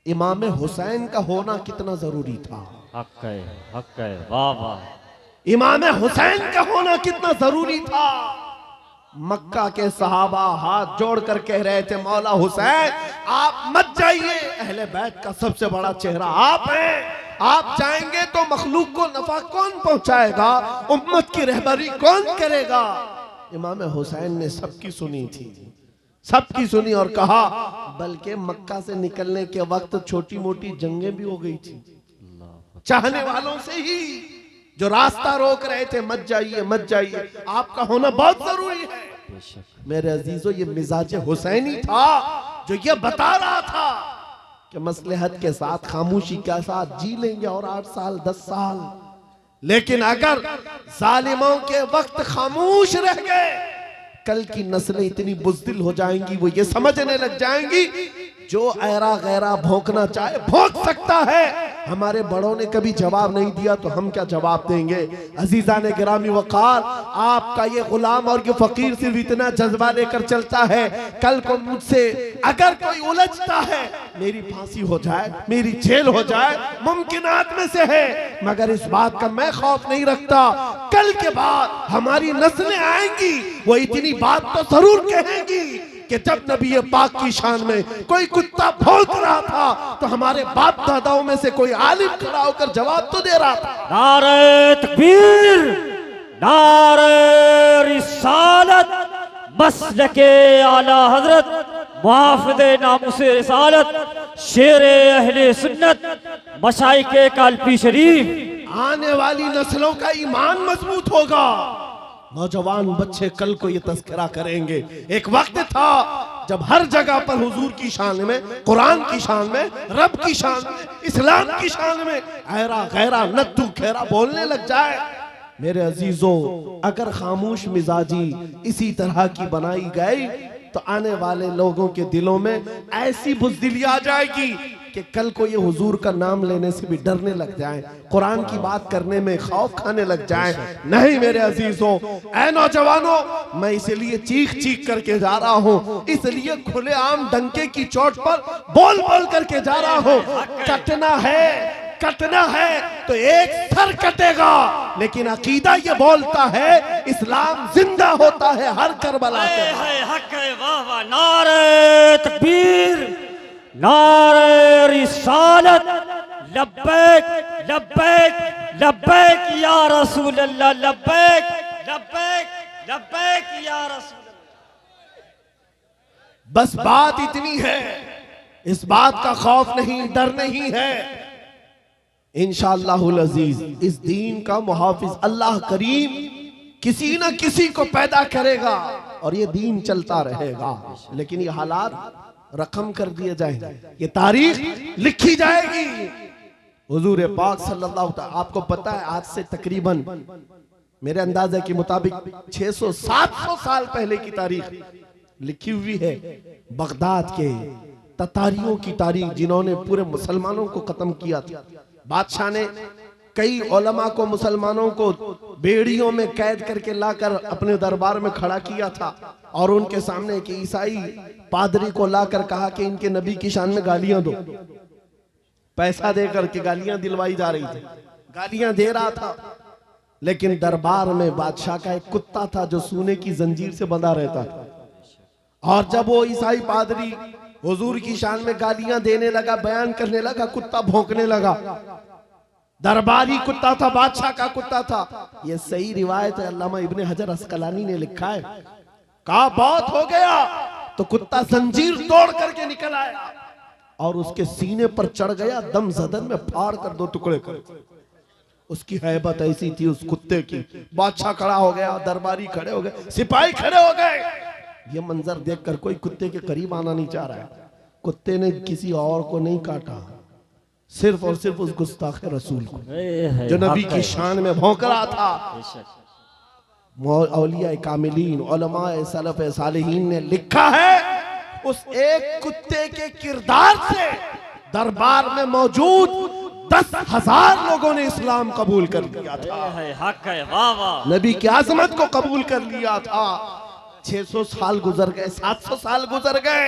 इमाम हुसैन का होना कितना जरूरी था। हक है, वाह वाह। इमाम हुसैन का होना कितना जरूरी था। मक्का के सहाबा हाथ जोड़कर कह रहे थे, मौला हुसैन आप मत जाइए, अहले बैत का सबसे बड़ा चेहरा आप हैं, आप जाएंगे तो मखलूक को नफा कौन पहुंचाएगा, उम्मत की रहबरी कौन करेगा। इमाम हुसैन ने सबकी सुनी थी, सबकी सुनी और कहा, बल्कि मक्का से निकलने के वक्त छोटी मोटी जंगें भी हो गई थी चाहने वालों से ही, जो रास्ता रोक रहे थे, मत जाइए मत जाइए, आपका होना बहुत जरूरी है। मेरे अजीजों, ये मिजाज हुसैनी था जो ये बता रहा था कि मसलहत के साथ खामोशी के साथ जी लेंगे और 8 साल 10 साल, लेकिन अगर जालिमों के वक्त खामोश रह गए, कल की नस्लें इतनी बुज़दिल हो जाएंगी, वो ये समझने लग जाएंगी जो ऐरा गैरा भौंकना चाहे भौंक सकता है। हमारे बड़ों ने कभी जवाब नहीं दिया तो हम क्या जवाब देंगे। अजीजा ने गिरामी वकार, आपका ये गुलाम और ये फकीर सिर्फ इतना जज्बा लेकर चलता है, कल को मुझसे अगर कोई उलझता है, मेरी फांसी हो जाए, मेरी जेल हो जाए, मुमकिनात में से है, मगर इस बात का मैं खौफ नहीं रखता, कल के बाद हमारी नस्लें आएंगी, वो इतनी बात तो जरूर कहेंगी कि जब नबी पाक की शान में कोई कुत्ता भौंक रहा था तो हमारे बाप दादाओं में से कोई आलिम खड़ा होकर जवाब तो दे रहा था। नारे तकबीर, नारे रिसालत, मसलके आला हजरत, मुहाफिज़े नामुसे रिसालत, शेरे अहले सुन्नत, मशाइखे कालपी शरीफ। आने वाली नस्लों का ईमान मजबूत होगा, नौजवान बच्चे कल को ये तज़किरा करेंगे। एक वक्त था जब हर जगह पर हुजूर की शान में, कुरान की शान में, रब की शान में, इस्लाम की शान में ऐरा गैरा नत्थु खेरा बोलने लग जाए। मेरे अजीजों, अगर खामोश मिजाजी इसी तरह की बनाई गई तो आने वाले लोगों के दिलों में ऐसी बुज़दिली आ जाएगी कि कल को ये हुजूर का नाम लेने से भी डरने लग जाए, कुरान की बात करने में खौफ खाने लग जाए। नहीं मेरे अजीजों, ऐ नौजवानों, मैं इसलिए चीख चीख करके जा रहा हूँ, इसलिए खुलेआम डंके की चोट पर बोल बोल करके जा रहा हूँ। कटना है तो एक सर कटेगा, लेकिन अकीदा ये बोलता है इस्लाम जिंदा होता है हर करबला के बाद। हक है, वाह वाह। नारे तकबीर, नारे रिसालत, लब्बैक लब्बैक लब्बैक या रसूल अल्लाह, लब्बैक लब्बैक लब्बैक या रसूल अल्लाह। बस बात इतनी है, इस बात का खौफ नहीं, डर नहीं है। इंशाअल्लाहुल अजीज इस दीन का मुहाफिज अल्लाह करीम किसी न किसी को पैदा करेगा और ये दीन चलता रहेगा। लेकिन ये हालात रकम कर दिए जाएंगे, ये तारीख लिखी जाएगी। हुजूर पाक सल्लल्लाहु अलैहि, आपको पता है आज से तकरीबन मेरे अंदाजे के मुताबिक 600-700 साल पहले की तारीख लिखी हुई है। बगदाद के ततारियों की तारीख, जिन्होंने पूरे मुसलमानों को खत्म किया था। बादशाह ने कई उलमा को, मुसलमानों को बेड़ियों में कैद करके लाकर अपने दरबार में खड़ा किया था और उनके सामने एक ईसाई पादरी को लाकर कहा कि इनके नबी की शान में गालियां दो। पैसा देकर के गालियां दिलवाई जा रही थी, गालियां दे रहा था, लेकिन दरबार में बादशाह का एक कुत्ता था जो सोने की जंजीर से बंधा रहता था। और जब वो ईसाई पादरी हुजूर की शान में गालियां देने लगा, बयान करने लगा, कुत्ता भौंकने लगा। दरबारी कुत्ता था, बादशाह का कुत्ता था। ये सही रिवायत है, अल्लामा इब्ने हजर अस्कलानी ने लिखा है। कहा बहुत हो गया तो कुत्ता जंजीर तोड़ करके निकल आया और उसके सीने पर चढ़ गया, दम जदन में फाड़ कर 2 टुकड़े कर। उसकी हैबत ऐसी थी उस कुत्ते की। बादशाह खड़ा हो गया, दरबारी खड़े हो गए, सिपाही खड़े हो गए। ये मंजर देखकर कोई कुत्ते के करीब आना नहीं चाह रहा है। कुत्ते ने किसी और को नहीं काटा, सिर्फ और सिर्फ उस गुस्ताख रसूल को जो नबी की शान में भौंक रहा था। औलिया कामिलीन, उलमाए सलफ सालिहीन ने लिखा है, उस एक कुत्ते के किरदार से दरबार में मौजूद 10,000 लोगों ने इस्लाम कबूल कर लिया था। हक है, वाह वाह। नबी की आजमत को कबूल कर लिया था। 600 साल गुजर गए, 700 साल गुजर गए,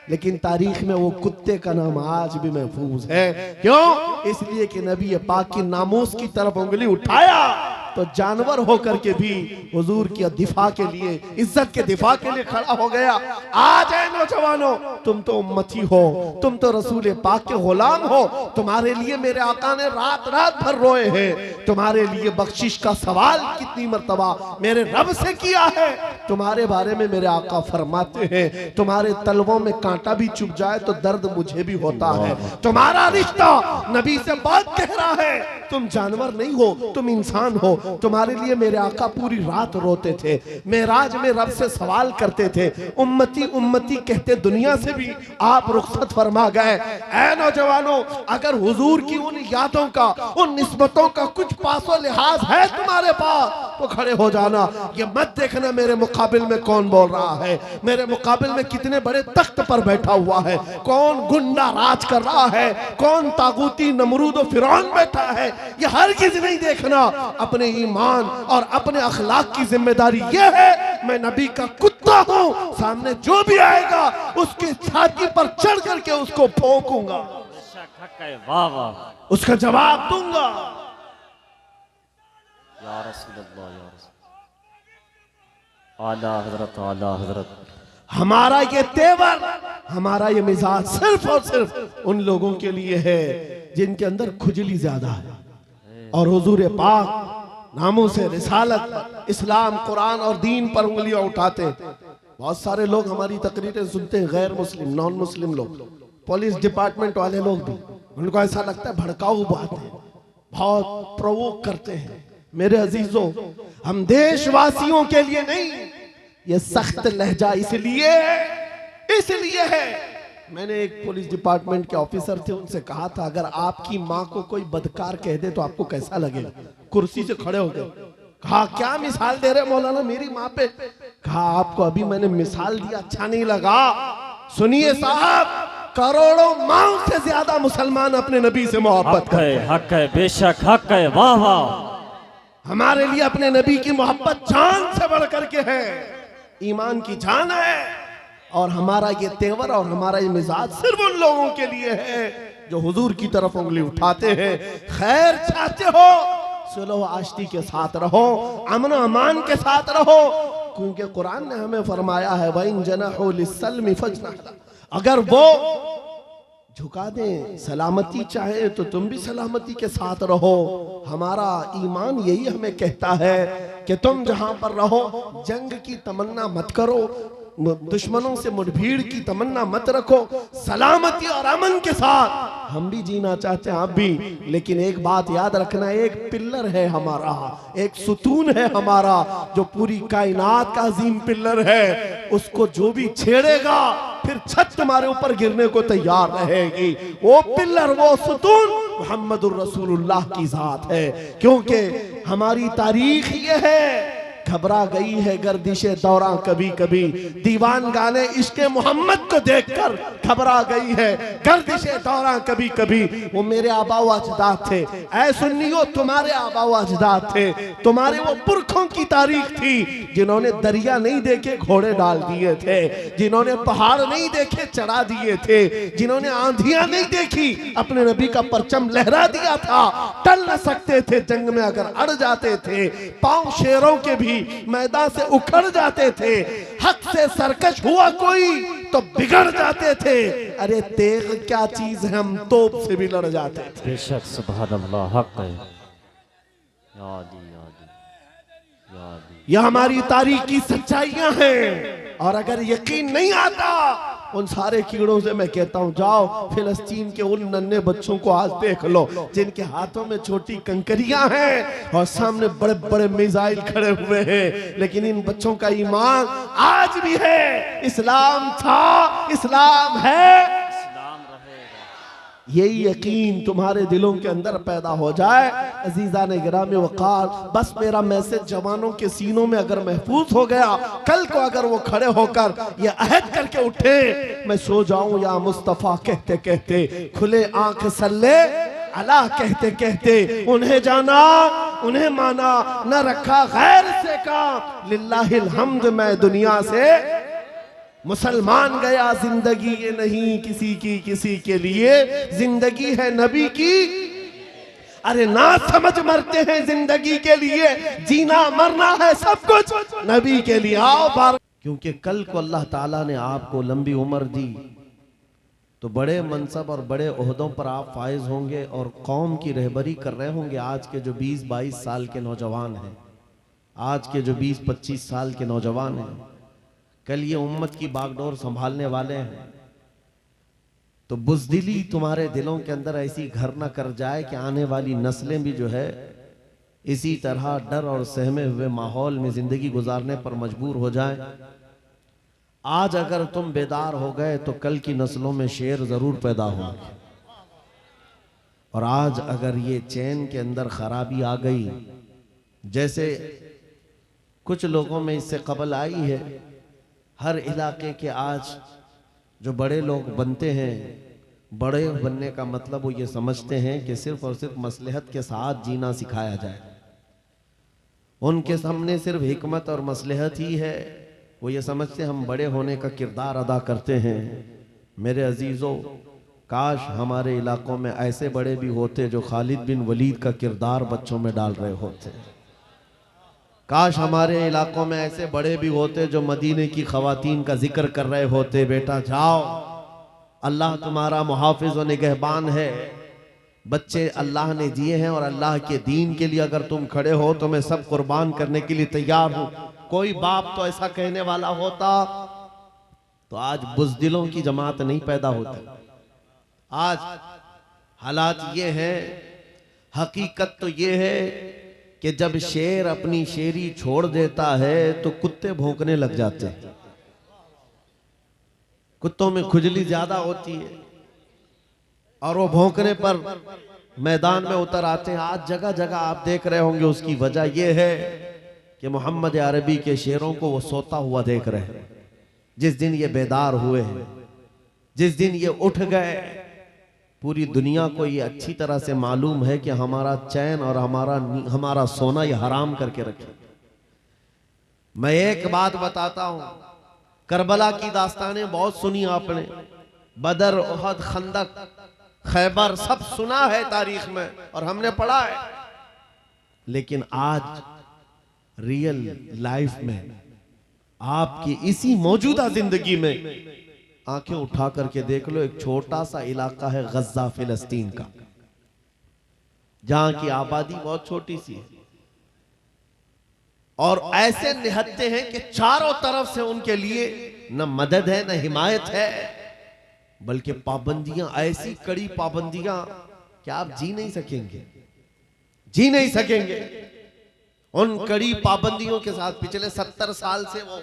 लेकिन तारीख में वो कुत्ते का नाम आज भी महफूज है। क्यों? इसलिए कि नबी पाक की नामूस की तरफ उंगली उठाया तो जानवर होकर के भी हुजूर के दिफा के लिए, इज्जत के दिफा के लिए खड़ा हो गया। आज है नौजवानों, तुम तो उम्मती हो, तुम तो रसूल पाक के गुलाम हो। तुम्हारे लिए मेरे आका ने रात रात भर रोए हैं। तुम्हारे लिए बख्शिश का सवाल कितनी मर्तबा मेरे रब से किया है। तुम्हारे बारे में मेरे आका फरमाते हैं, तुम्हारे तलवों में कांटा भी चुभ जाए तो दर्द मुझे भी होता है। तुम्हारा रिश्ता नबी से बात कह रहा है। तुम जानवर नहीं हो, तुम इंसान हो। तुम्हारे लिए मेरे आका पूरी रात रोते थे, मेराज में रब से सवाल करते थे। उम्मती उम्मती कहते दुनिया से भी आप रुखसत फरमा गए। ऐ नौजवानों, अगर हुजूर की उन यादों का, उन निस्बतों का कुछ पासो लिहाज है तुम्हारे पास तो खड़े हो जाना। ये मत देखना मेरे मुकाबिल में कौन बोल रहा है, मेरे मुकाबिल में कितने बड़े तख्त पर बैठा हुआ है, कौन गुंडा राज कर रहा है, कौन तागूती नमरूद और फिरौन बैठा है। ये हरगिज़ नहीं देखना। अपने ईमान और अपने अखलाक की जिम्मेदारी ये है, मैं नबी का कुत्ता हूं, सामने जो भी आएगा उसकी छाती पर चढ़ करके उसको भौंकूंगा, वाह वाह, उसका जवाब दूंगा। या रसूलल्लाह, या रसूल, आला हजरत, आला हजरत। हमारा ये तेवर, हमारा ये मिजाज सिर्फ और सिर्फ उन लोगों के लिए है जिनके अंदर खुजली ज्यादा है और हुजूर पाक नामों से रिसालत, इस्लाम, कुरान और दीन पर उंगलियां उठाते हैं। बहुत सारे लोग हमारी तकरीरें सुनते हैं, गैर मुस्लिम, नॉन मुस्लिम लोग, पुलिस डिपार्टमेंट वाले लोग भी, उनको ऐसा लगता है भड़काऊ बात है, बहुत प्रोवोक करते हैं। मेरे अजीजों, हम देशवासियों के लिए नहीं, ये सख्त लहजा इसलिए है। मैंने एक पुलिस डिपार्टमेंट के ऑफिसर थे, उनसे कहा था अगर आपकी माँ को कोई बदकार कह दे तो आपको कैसा लगेगा? कुर्सी से खड़े हो गए। कहा क्या मिसाल दे रहे मौलाना मेरी माँ पे? कहा आपको अभी मैंने मिसाल दिया, अच्छा नहीं लगा? सुनिए साहब, करोड़ों माओ से ज्यादा मुसलमान अपने नबी से मोहब्बत है, हक है, बेशक हक है, वाह वाह। हमारे लिए अपने नबी की मोहब्बत जान से बढ़ करके है, ईमान की जान है। और हमारा ये तेवर और हमारा ये मिजाज सिर्फ उन लोगों के लिए है जो हुजूर की तरफ उंगली उठाते हैं। खैर चाहते हो, सुलह आश्ती के साथ रहो, अमन अमान के साथ रहो, क्योंकि कुरान ने हमें फरमाया है वइन जनाहु लिस्सल्मी फजनह, अगर वो झुका दें, सलामती चाहे तो तुम भी सलामती के साथ रहो। हमारा ईमान यही हमें कहता है कि तुम जहां पर रहो जंग की तमन्ना मत करो, दुश्मनों से मुठभीड़ की तमन्ना मत रखो, सलामती और अमन के साथ हम भी जीना चाहते हैं, आप भी। लेकिन एक बात याद रखना, एक पिल्लर है हमारा, एक सुतून है हमारा जो पूरी कायनात का अजीम पिल्लर है, उसको जो भी छेड़ेगा फिर छत तुम्हारे ऊपर गिरने को तैयार रहेगी। वो पिल्लर, वो सुतून मुहम्मदुर रसूलुल्लाह की जात है। क्योंकि हमारी तारीख ये है, घबरा गई है गर्दिशे दौरा कभी कभी, दीवान गाने इश्क़े मोहम्मद को देखकर घबरा गई है गर्दिशे दौरा कभी कभी। वो मेरे आबा व अजदाद थे, ऐ सुन्नियों तुम्हारे आबा व अजदाद थे, तुम्हारे वो पुरखों की तारीख थी जिन्होंने दरिया नहीं देखे घोड़े डाल दिए थे, जिन्होंने पहाड़ नहीं देखे चढ़ा दिए थे, जिन्होंने आंधियां नहीं देखी अपने नबी का परचम लहरा दिया था, टल न सकते थे जंग में अगर अड़ जाते थे, पांव शेरों के भी मैदान से उखड़ जाते थे, हक से सरकश हुआ कोई तो बिगड़ जाते थे। अरे तेग क्या चीज है, हम तोप से भी लड़ जाते थे। बेशक सुभान अल्लाह, हक है। यादी यादी यादी, यह हमारी तारीख की सच्चाइयां हैं। और अगर यकीन नहीं आता, उन सारे कीड़ों से मैं कहता हूं जाओ फिलिस्तीन के उन नन्हे बच्चों को आज देख लो जिनके हाथों में छोटी कंकरियां हैं और सामने बड़े बड़े मिसाइल खड़े हुए हैं, लेकिन इन बच्चों का ईमान आज भी है। इस्लाम था, इस्लाम है, यही यकीन तुम्हारे दिलों के अंदर पैदा हो जाए। अजीजा ने गिरामे वकार, बस मेरा मैसेज जवानों के सीनों में अगर महफूज हो गया, कल को अगर वो खड़े होकर ये अहद करके उठे मैं सो जाऊं या मुस्तफा कहते कहते, खुले आंख सल्ले अला कहते कहते, उन्हें जाना उन्हें माना, न रखा गैर से काम, लिल्लाहिल हम्द मैं दुनिया से मुसलमान गया जिंदगी ये नहीं किसी की किसी के लिए, जिंदगी है नबी की। अरे ना समझ मरते हैं जिंदगी के लिए, जीना मरना है सब कुछ नबी के लिए। आओ बार, क्योंकि कल को अल्लाह ताला ने आपको लंबी उम्र दी तो बड़े मनसब और बड़े ओहदों पर आप फायज होंगे और कौम की रहबरी कर रहे होंगे। आज के जो 20-22 साल के नौजवान हैं, आज के जो 20-25 साल के नौजवान हैं, कल ये उम्मत की बागडोर संभालने वाले हैं। तो बुज़दिली तुम्हारे दिलों के अंदर ऐसी घर ना कर जाए कि आने वाली नस्लें भी जो है इसी तरह डर और सहमे हुए माहौल में जिंदगी गुजारने पर मजबूर हो जाए। आज अगर तुम बेदार हो गए तो कल की नस्लों में शेर जरूर पैदा होंगे। और आज अगर ये चैन के अंदर खराबी आ गई, जैसे कुछ लोगों में इससे कबल आई है, हर इलाके के आज जो बड़े लोग बनते हैं, बड़े बनने का मतलब वो ये समझते हैं कि सिर्फ और सिर्फ मसलहत के साथ जीना सिखाया जाए। उनके सामने सिर्फ हिकमत और मसलहत ही है। वो ये समझते हम बड़े होने का किरदार अदा करते हैं। मेरे अजीज़ों, काश हमारे इलाकों में ऐसे बड़े भी होते जो खालिद बिन वलीद का किरदार बच्चों में डाल रहे होते। काश हमारे इलाकों में ऐसे बड़े भी होते जो मदीने की खवातीन का जिक्र कर रहे होते। बेटा जाओ, अल्लाह तुम्हारा मुहाफिज और निगहबान है। बच्चे अल्लाह ने दिए हैं और अल्लाह के दीन के लिए अगर तुम खड़े हो तो मैं सब कुर्बान करने के लिए तैयार हूं। कोई बाप तो ऐसा कहने वाला होता तो आज बुज़दिलों की जमात नहीं पैदा होती। आज हालात ये हैं, हकीकत तो ये है कि जब शेर अपनी शेरी छोड़ देता है तो कुत्ते भौंकने लग जाते हैं। कुत्तों में खुजली ज्यादा होती है और वो भौंकने पर मैदान में उतर आते हैं। आज जगह जगह आप देख रहे होंगे, उसकी वजह यह है कि मोहम्मद अरबी के शेरों को वो सोता हुआ देख रहे हैं। जिस दिन ये बेदार हुए हैं, जिस दिन ये उठ गए, पूरी दुनिया को ये अच्छी तरह से मालूम है कि हमारा चैन और हमारा सोना ये हराम करके रखे। मैं एक बात बताता हूं, करबला की दास्तानें बहुत सुनी आपने, बदर, उहद, खंदक, खैबर सब सुना है तारीख में और हमने पढ़ा है। लेकिन आज रियल लाइफ में आपकी इसी मौजूदा जिंदगी में आंखें उठा करके देख लो, एक छोटा सा इलाका है गज्जा फिलिस्तीन का, जहां की आबादी बहुत छोटी सी है और ऐसे निहत्ते हैं कि चारों तरफ से उनके लिए न मदद है न हिमायत है, बल्कि पाबंदियां, ऐसी कड़ी पाबंदियां कि आप जी नहीं सकेंगे, जी नहीं सकेंगे। उन कड़ी पाबंदियों के साथ पिछले 70 साल से वो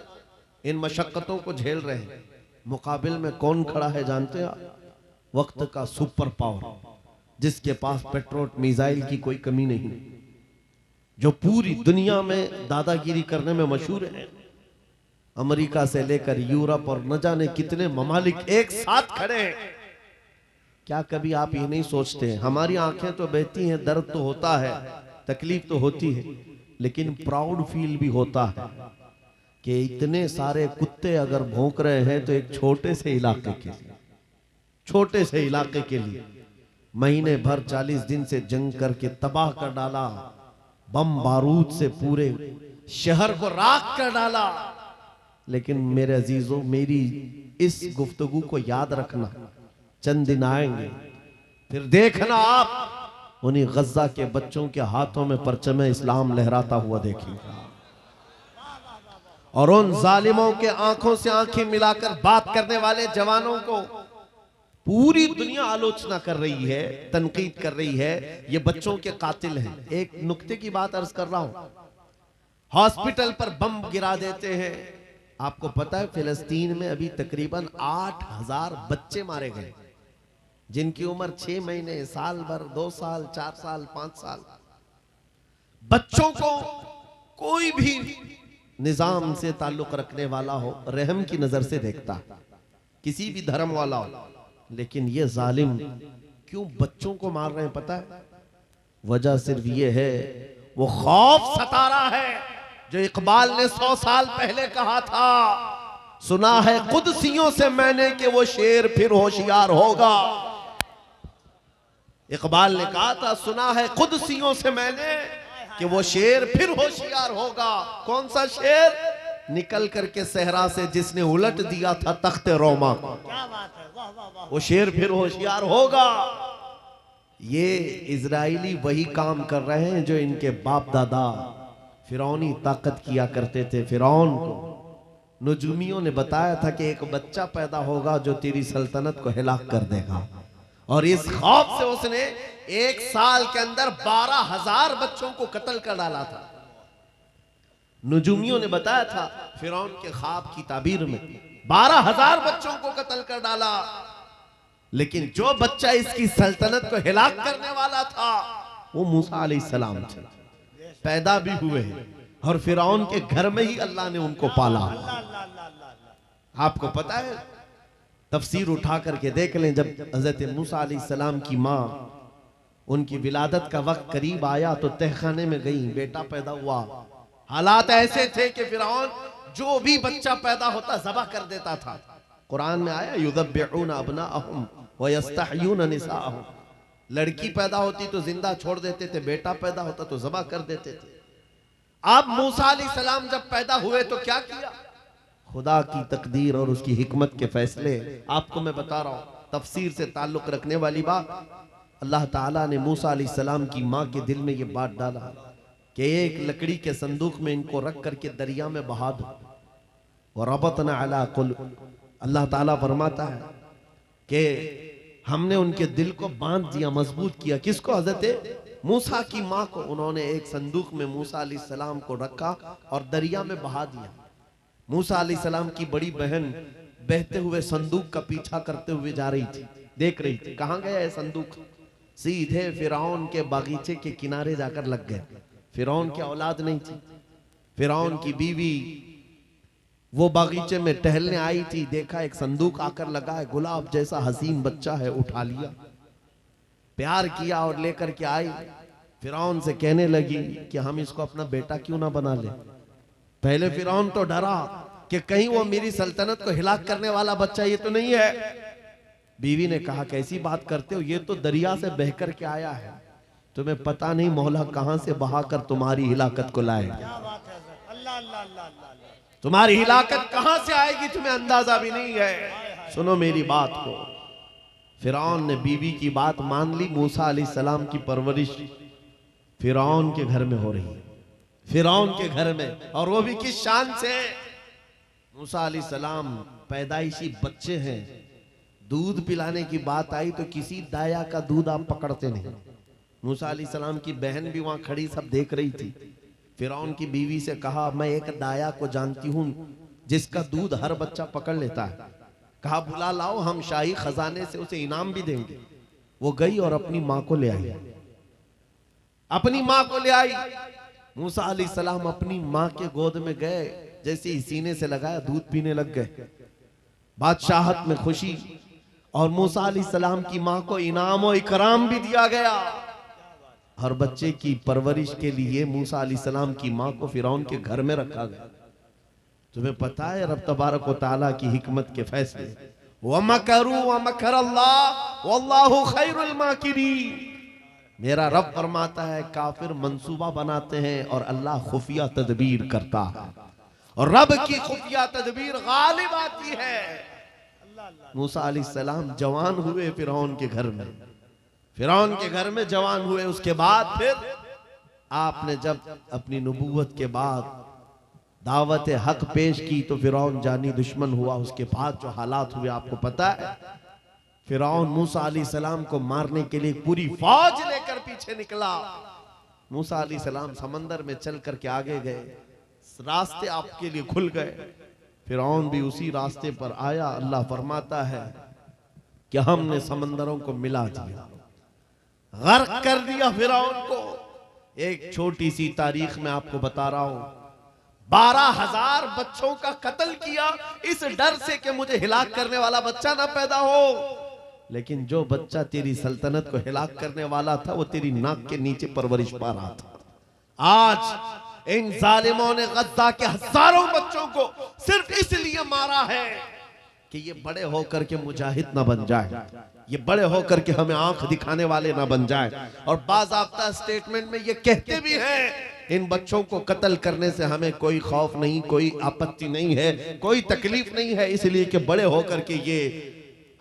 इन मशक्कतों को झेल रहे हैं। मुकाबिल में कौन खड़ा है जानते हैं? वक्त का सुपर पावर, जिसके पास पेट्रोल मिसाइल की कोई कमी नहीं, जो पूरी दुनिया में दादागिरी करने में मशहूर है। अमेरिका से लेकर यूरोप और न जाने कितने ममालिक एक साथ खड़े हैं। क्या कभी आप ये नहीं सोचते, हमारी आंखें तो बहती हैं, दर्द तो होता है, तकलीफ तो होती है, लेकिन प्राउड फील भी होता है कि इतने सारे कुत्ते अगर भौंक रहे हैं तो एक छोटे से इलाके के लिए, छोटे से इलाके के लिए महीने भर 40 दिन से जंग करके तबाह कर डाला, बम बारूद से पूरे शहर को राख कर डाला। लेकिन मेरे अजीजों, मेरी इस गुफ्तगू को याद रखना, चंद दिन आएंगे फिर देखना आप उन्हीं गज्जा के बच्चों के हाथों में परचम इस्लाम लहराता हुआ देखेंगे और उन जालिमों के आंखों से आंखें मिलाकर बात करने वाले जवानों को पूरी दुनिया आलोचना कर रही है, तनकीद कर रही है, ये बच्चों के कातिल हैं। एक नुक्ते की बात अर्ज कर रहा हूं, हॉस्पिटल पर बम गिरा देते हैं। आपको पता है फिलिस्तीन में अभी तकरीबन 8000 बच्चे मारे गए, जिनकी उम्र 6 महीने, साल भर, 2 साल, 4 साल, 5 साल। बच्चों को कोई भी निजाम से ताल्लुक रखने वाला हो, रहम की नजर से देखता, किसी भी धर्म वाला हो, लेकिन ये जालिम क्यों बच्चों को मार रहे हैं पता है? वजह सिर्फ ये है, वो खौफ सता रहा है जो इकबाल ने 100 साल पहले कहा था सुना है कुदसियों से मैंने कि वो शेर फिर होशियार होगा। इकबाल ने कहा था, सुना है कुदसियों से मैंने कि वो शेर फिर होशियार होगा। कौन सा शेर? निकल करके सहरा से जिसने उलट दिया था तख्ते रोमा को। क्या बात है, वाह वाह वाह। वो शेर फिर होशियार होगा। ये इजराइली वही काम कर रहे हैं जो इनके बाप दादा फिरौनी ताकत किया करते थे। फिरौन को नुजूमियों ने बताया था कि एक बच्चा पैदा होगा जो तेरी सल्तनत को हिलाक कर देगा, और इस खौफ से उसने एक साल के अंदर 12,000 बच्चों को कत्ल कर डाला था। नुजूमियों ने बताया था फिरौन के ख्वाब की ताबीर में 12,000 बच्चों को कत्ल कर डाला, लेकिन जो बच्चा इसकी सल्तनत को हिलाक करने वाला था वो मूसा अलैहिस्सलाम थे। पैदा भी हुए हैं और फिरौन के घर में ही अल्लाह ने उनको पाला। आपको पता है, तफसीर उठा करके देख लें, जब हजरत मूसा अलैहिस्सलाम की माँ, उनकी विलादत का वक्त करीब आया तो तहखाने में गई, बेटा पैदा हुआ। हालात ऐसे थे कि फिरौन जो भी बच्चा पैदा होता ज़बह कर देता था। कुरान में आया, युज़ब्बिऊना अब्नाअहुम व यस्तहयूना निसाअहुम। लड़की पैदा होती तो जिंदा छोड़ देते थे, बेटा पैदा होता तो ज़बह कर देते थे। अब मूसा अलैहिस्सलाम जब पैदा हुए तो क्या किया? खुदा की तकदीर और उसकी हिकमत के फैसले आपको मैं बता रहा हूं, तफसीर से ताल्लुक रखने वाली बात। अल्लाह ताला ने मूसा अलैहिस्सलाम की माँ के दिल में ये बात डाला कि एक लकड़ी के संदूक में इनको रख करके दरिया में बहा दो। और रबतना अला कुलूब, अल्लाह ताला फरमाता है कि हमने उनके दिल को बांध दिया, मजबूत किया। किसको? हजरत मूसा की माँ को। उन्होंने एक संदूक में मूसा अलैहिस्सलाम को रखा और दरिया में बहा दिया। मूसा अलैहिस्सलाम की बड़ी बहन बहते हुए संदूक का पीछा करते हुए जा रही थी, देख रही थी कहां गया है संदूक। सीधे फिरौन के बागीचे के किनारे जाकर लग गए। फिरौन की औलाद नहीं थी, फिरौन की बीवी वो बागीचे में टहलने आई थी, देखा एक संदूक आकर लगा है, गुलाब जैसा हसीन बच्चा है, उठा लिया, प्यार किया और लेकर के आई। फिरौन से कहने लगी कि हम इसको अपना बेटा क्यों ना बना ले। पहले फिरौन तो डरा कि कहीं वो मेरी सल्तनत को हिलाक करने वाला बच्चा ये तो नहीं है। बीवी ने कहा, कैसी बात करते हो, ये तो दरिया से बह कर के आया है, तुम्हें पता नहीं मौला कहां से बहाकर तुम्हारी हिलाकत को लाए। क्या बात है, अल्लाह अल्लाह अल्लाह अल्लाह। तुम्हारी हिलाकत कहां से आएगी तुम्हें अंदाजा भी नहीं है। सुनो मेरी बात को। फिरौन ने बीवी की बात मान ली। मूसा अलैहिस्सलाम की परवरिश फिरौन के घर में हो रही है, फिरौन के घर में, और वो भी किस शान से। मूसा अलैहिस्सलाम पैदाइशी बच्चे हैं, दूध पिलाने की बात आई तो किसी दाया का दूध आप पकड़ते नहीं। मूसा अलैहिस्सलाम की बहन भी वहां खड़ी सब देख रही थी। फिरौन की बीवी से कहा, मैं एक दाया को जानती हूं जिसका दूध हर बच्चा पकड़ लेता है। कहा, बुला लाओ, हम शाही खजाने से उसे इनाम भी देंगे। वो गई और अपनी माँ को ले आई, अपनी माँ को ले आई। मूसा अलैहिस्सलाम अपनी माँ के गोद में गए, जैसे ही सीने से लगाया दूध पीने लग गए। बादशाहत में खुशी, और मूसा अलैहिस्सलाम की माँ को इनाम और इकराम भी दिया गया। हर बच्चे की परवरिश के लिए मूसा अलैहिस्सलाम की माँ को फिरौन के घर में रखा गया। तुम्हें पता है रब तबारक व तआला की हिकमत के फैसले। वमकरू वमकरल्लाह वल्लाहु खैरुल माकिरीन। मेरा रब फरमाता है, काफिर मंसूबा बनाते हैं और अल्लाह खुफिया तदबीर करता है, और रब की खुफिया तदबीर गालिब आती है। मूसा अलैहिस्सलाम जवान हुए फिरौन के घर में, फिरौन के घर में जवान हुए। उसके बाद फिर आपने जब अपनी नबूवत के बाद दावत हक पेश की तो फिरौन जानी दुश्मन हुआ। उसके बाद जो हालात हुए आपको पता है। फिरौन मूसा अलैहिस्सलाम को मारने के लिए पूरी फौज लेकर पीछे निकला। मूसा अलैहिस्सलाम समंदर में चल करके आगे गए, रास्ते आपके लिए खुल गए। फिरौन भी उसी रास्ते पर आया। अल्लाह फरमाता है कि हमने समंदरों को मिला दिया, गर्क कर दिया फिरौन को। एक छोटी सी तारीख में आपको बता रहा हूं, 12,000 बच्चों का कत्ल किया इस डर से कि मुझे हिलाक करने वाला बच्चा ना पैदा हो। लेकिन जो बच्चा तेरी सल्तनत को हिलाक करने वाला था वो तेरी नाक के नीचे परवरिश पा रहा था। आज इन जालिमों ने गद्दा के हजारों बच्चों को सिर्फ इसलिए मारा है कि ये बड़े होकर के मुजाहिद ना बन जाए, ये बड़े होकर के हमें आंख दिखाने वाले ना बन जाए। और बाज़ाब्ता स्टेटमेंट में ये कहते भी हैं इन बच्चों को कत्ल करने से हमें कोई खौफ नहीं, कोई आपत्ति नहीं है, कोई तकलीफ नहीं है, इसलिए कि बड़े होकर के ये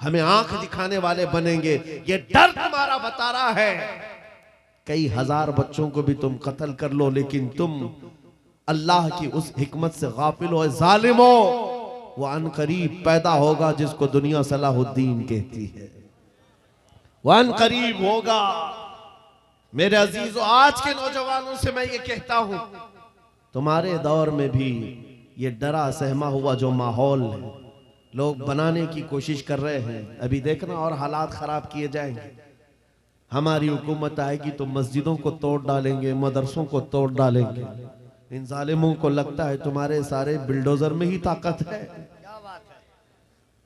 हमें आंख दिखाने वाले बनेंगे। ये डर तुम्हारा बता रहा है कई हजार बच्चों को भी तुम कत्ल कर लो, लेकिन तुम अल्लाह की उस हिकमत से गाफिल हो। जालिमो, वो अनकरीब पैदा होगा जिसको दुनिया सलाहुद्दीन कहती है, वो अनकरीब होगा। मेरे अजीजों, आज के नौजवानों से मैं ये कहता हूं, तुम्हारे दौर में भी ये डरा सहमा हुआ जो माहौल है लोग बनाने की कोशिश कर रहे हैं, अभी देखना और हालात खराब किए जाएंगे। हमारी हुकूमत आएगी तो मस्जिदों को तोड़ डालेंगे, मदरसों को तोड़ डालेंगे। इन जालिमों को लगता है तुम्हारे सारे बिल्डोजर में ही ताकत है,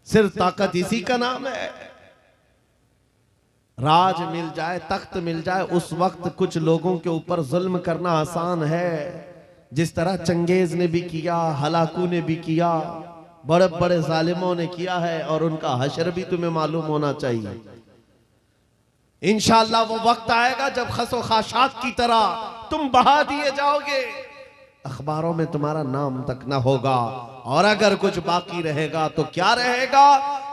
सिर्फ ताकत इसी का नाम है। राज मिल जाए, तख्त मिल जाए, उस वक्त कुछ लोगों के ऊपर जुल्म करना आसान है, जिस तरह चंगेज ने भी किया, हलाकू ने भी किया, बड़े बड़े जालिमों ने किया है, और उनका हशर भी तुम्हें मालूम होना चाहिए। इंशाअल्लाह वो वक्त आएगा जब खसो खाशात की तरह तुम बहा दिए जाओगे, अखबारों में तुम्हारा नाम तक ना होगा। और अगर कुछ बाकी रहेगा तो क्या रहेगा?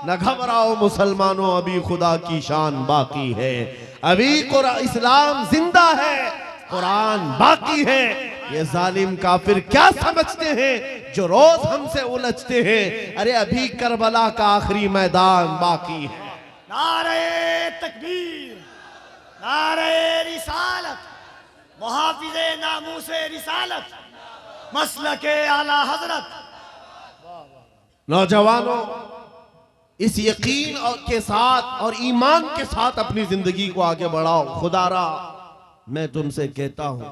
न घबराओ मुसलमानों, अभी खुदा की शान बाकी है, अभी इस्लाम जिंदा है, कुरान बाकी है। ये जालिम काफिर क्या समझते हैं जो रोज हमसे उलझते हैं? अरे अभी करबला का आखिरी मैदान बाकी है। नारे तकबीर, नारे रिसालत, मुहाफिज़े नामूसे रिसालत, मसलके आला हजरत। नौजवानों, इस यकीन के साथ और ईमान के साथ अपनी जिंदगी को आगे बढ़ाओ। खुदारा मैं तुमसे कहता हूं,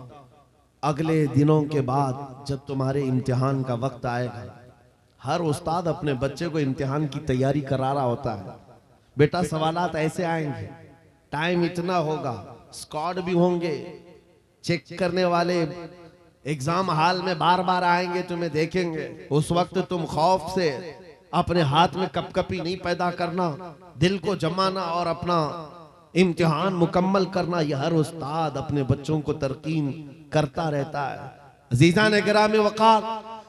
अगले दिनों के बाद जब तुम्हारे इम्तिहान का वक्त आएगा, हर उस्ताद अपने बच्चे को इम्तिहान की तैयारी करा रहा होता है। बेटा सवालात ऐसे आएंगे, टाइम इतना होगा, स्क्वाड भी होंगे, चेक करने वाले एग्जाम हॉल में बार बार आएंगे, तुम्हें देखेंगे। उस वक्त तुम खौफ से अपने हाथ में कपकपी नहीं पैदा करना, दिल को जमाना और अपना इम्तिहान मुकम्मल करना। यह हर उस्ताद अपने बच्चों को तरकीन करता रहता है। अजीज़ान गिरामी वक़ार,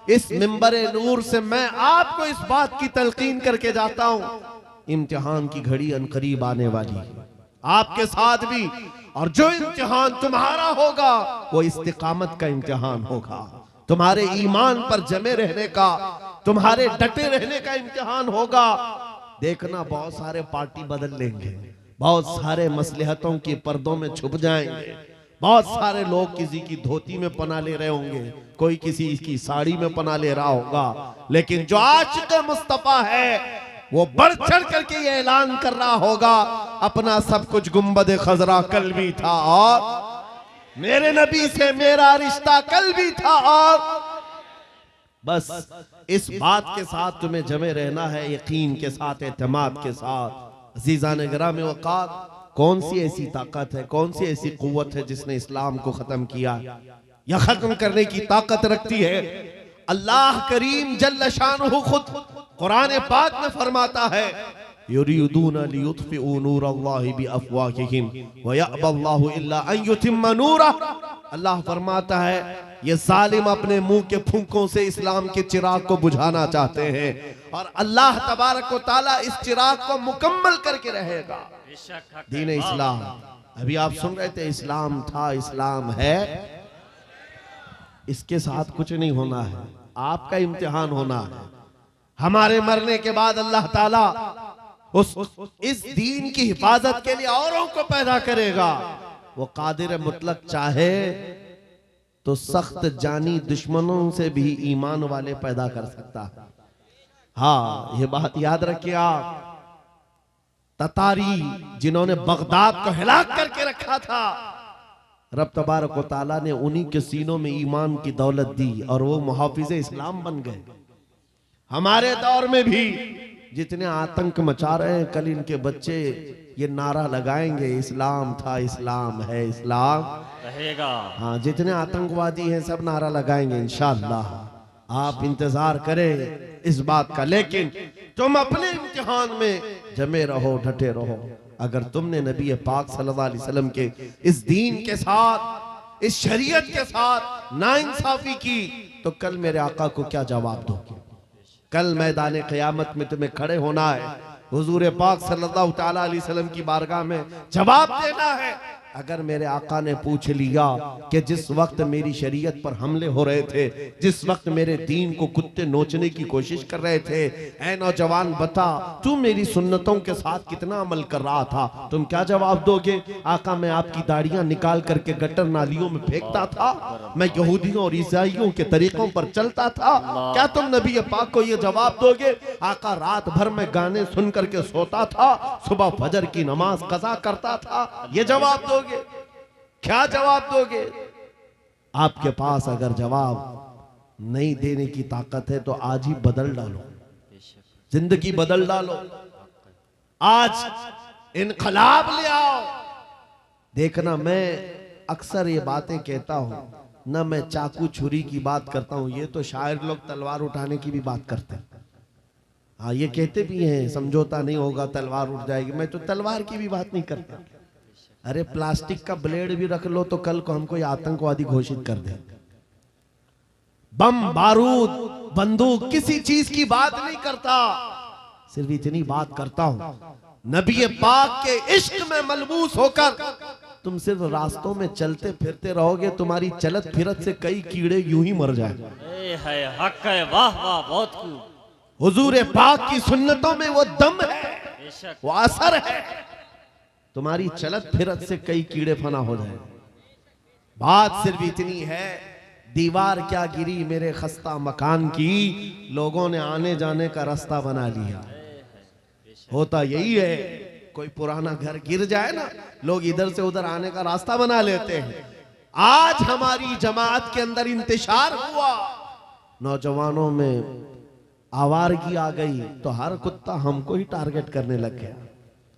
इस मिंबरे नूर से मैं आपको इस बात की तलकीन करके जाता हूं, इम्तिहान की घड़ी अनकरीब आने वाली है, आपके साथ भी। और जो इम्तिहान तुम्हारा होगा वो इस्तिकामत का इम्तिहान होगा, तुम्हारे ईमान पर जमे रहने का, तुम्हारे डटे रहने का इम्तिहान होगा। देखना बहुत सारे पार्टी बदल लेंगे, बहुत सारे मसलहतों के पर्दों में छुप जाएंगे, बहुत सारे लोग किसी की धोती में पना ले रहे होंगे, कोई किसी की साड़ी में पना ले रहा होगा, लेकिन जो आशिक़ मुस्तफा है वो बढ़ चढ़ करके ये ऐलान कर रहा होगा, अपना सब कुछ गुंबद खजरा कल भी था और मेरे नबी से मेरा रिश्ता कल भी था। और बस इस बात के साथ तुम्हें जमे रहना है, यकीन के साथ, एतमाद के साथ। अज़ीज़ान गिरामी वक़ार, कौन सी ऐसी ताकत है, कौन सी ऐसी कुव्वत है जिसने इस्लाम को खत्म किया या खत्म करने की ताकत रखती है? अल्लाह करीम जल्ल शानुहु खुद कुरान पाक में फरमाता है, युरीदूना लियुत्फिउ नूरल्लाहि बिअफ़वाहिहिम व यअबल्लाहु इल्ला अन युतिम्मा नूरह। अल्लाह फरमाता है ये जालिम अपने मुंह के फूंकों से इस्लाम के चिराग को बुझाना चाहते हैं, और अल्लाह तबारक व तआला इस चिराग को मुकम्मल करके रहेगा। दीन इस्लाम, अभी आप सुन रहे थे, इस्लाम था, इस्लाम है, इसके साथ कुछ नहीं होना है, आपका इम्तिहान होना है। हमारे मरने के बाद अल्लाह ताला इस दीन की हिफाजत के लिए औरों को पैदा करेगा। वो कादिर मुतलक चाहे तो सख्त जानी दुश्मनों से भी ईमान वाले पैदा कर सकता है। हाँ, ये बात याद रखिए आप। ततारी जिन्होंने बगदाद को हिलाक करके रखा था, रब तबारक व तआला ने उन्हीं के सीनों में ईमान की दौलत दी और वो मुहाफिज़े इस्लाम बन गए। हमारे दौर में भी जितने आतंक मचा रहे हैं, कल इनके बच्चे ये नारा लगाएंगे, इस्लाम था, इस्लाम है, इस्लाम रहेगा। हाँ, जितने आतंकवादी हैं सब नारा लगाएंगे इंशाअल्लाह। आप इंतजार करें इस बात का, लेकिन तुम अपने इम्तिहान में जमे रहो, डटे रहो। अगर तुमने नबी पाक सल्लल्लाहु अलैहि वसल्लम के इस दीन के साथ, इस शरीयत के साथ नाइंसाफी की, तो कल मेरे आका को क्या जवाब दोगे? कल मैदान क़यामत में तुम्हें खड़े होना है, हुजूर पाक सल्लल्लाहु ताला अलैहि वसल्लम की बारगाह में जवाब देना है। अगर मेरे आका ने पूछ लिया कि जिस वक्त मेरी शरीयत पर हमले हो रहे थे, जिस वक्त मेरे दीन को कुत्ते नोचने की कोशिश कर रहे थे, ऐ नौजवान बता तू मेरी सुन्नतों के साथ कितना अमल कर रहा था? तुम क्या जवाब दोगे? आका, मैं आपकी दाढ़ियां निकाल करके गटर नालियों में फेंकता था, मैं यहूदियों और ईसाइयों के तरीकों पर चलता था। क्या तुम नबी पाक को यह जवाब दोगे? आका, रात भर में गाने सुन करके सोता था, सुबह फजर की नमाज कज़ा करता था, ये जवाब दोगे? क्या जवाब दोगे? आपके पास अगर जवाब नहीं देने की ताकत है तो आज ही बदल डालो, जिंदगी बदल डालो, आज इनकलाब ले आओ। देखना, मैं अक्सर ये बातें कहता हूं ना, मैं चाकू छुरी की बात करता हूं, ये तो शायर लोग तलवार उठाने की भी बात करते हैं। हाँ, ये कहते भी हैं समझौता नहीं होगा, तलवार उठ जाएगी। मैं तो तलवार की भी बात नहीं करता। अरे प्लास्टिक का ब्लेड भी रख लो तो कल को हमको आतंकवादी घोषित कर दे। बम, बारूद, बंदूक, किसी चीज की बात नहीं करता, सिर्फ इतनी बात करता हूं, नबी पाक के इश्क में मलबूस होकर तुम सिर्फ रास्तों में चलते फिरते रहोगे, तुम्हारी चलत फिरत से कई कीड़े यूं ही मर जाएंगे। है हक है, वाह वाह, बहुत खूब। हुजूर पाक की सुन्नतों में वो दम है, बेशक, वो असर है, तुम्हारी चलत फिरत से कई कीड़े फना हो जाए। बात सिर्फ इतनी है, दीवार क्या गिरी मेरे खस्ता मकान की, लोगों ने आने जाने का रास्ता बना लिया। होता यही है, कोई पुराना घर गिर जाए ना, लोग इधर से उधर आने का रास्ता बना लेते हैं। आज हमारी जमात के अंदर इंतशार हुआ, नौजवानों में आवारगी आ गई, तो हर कुत्ता हमको ही टारगेट करने लग गया,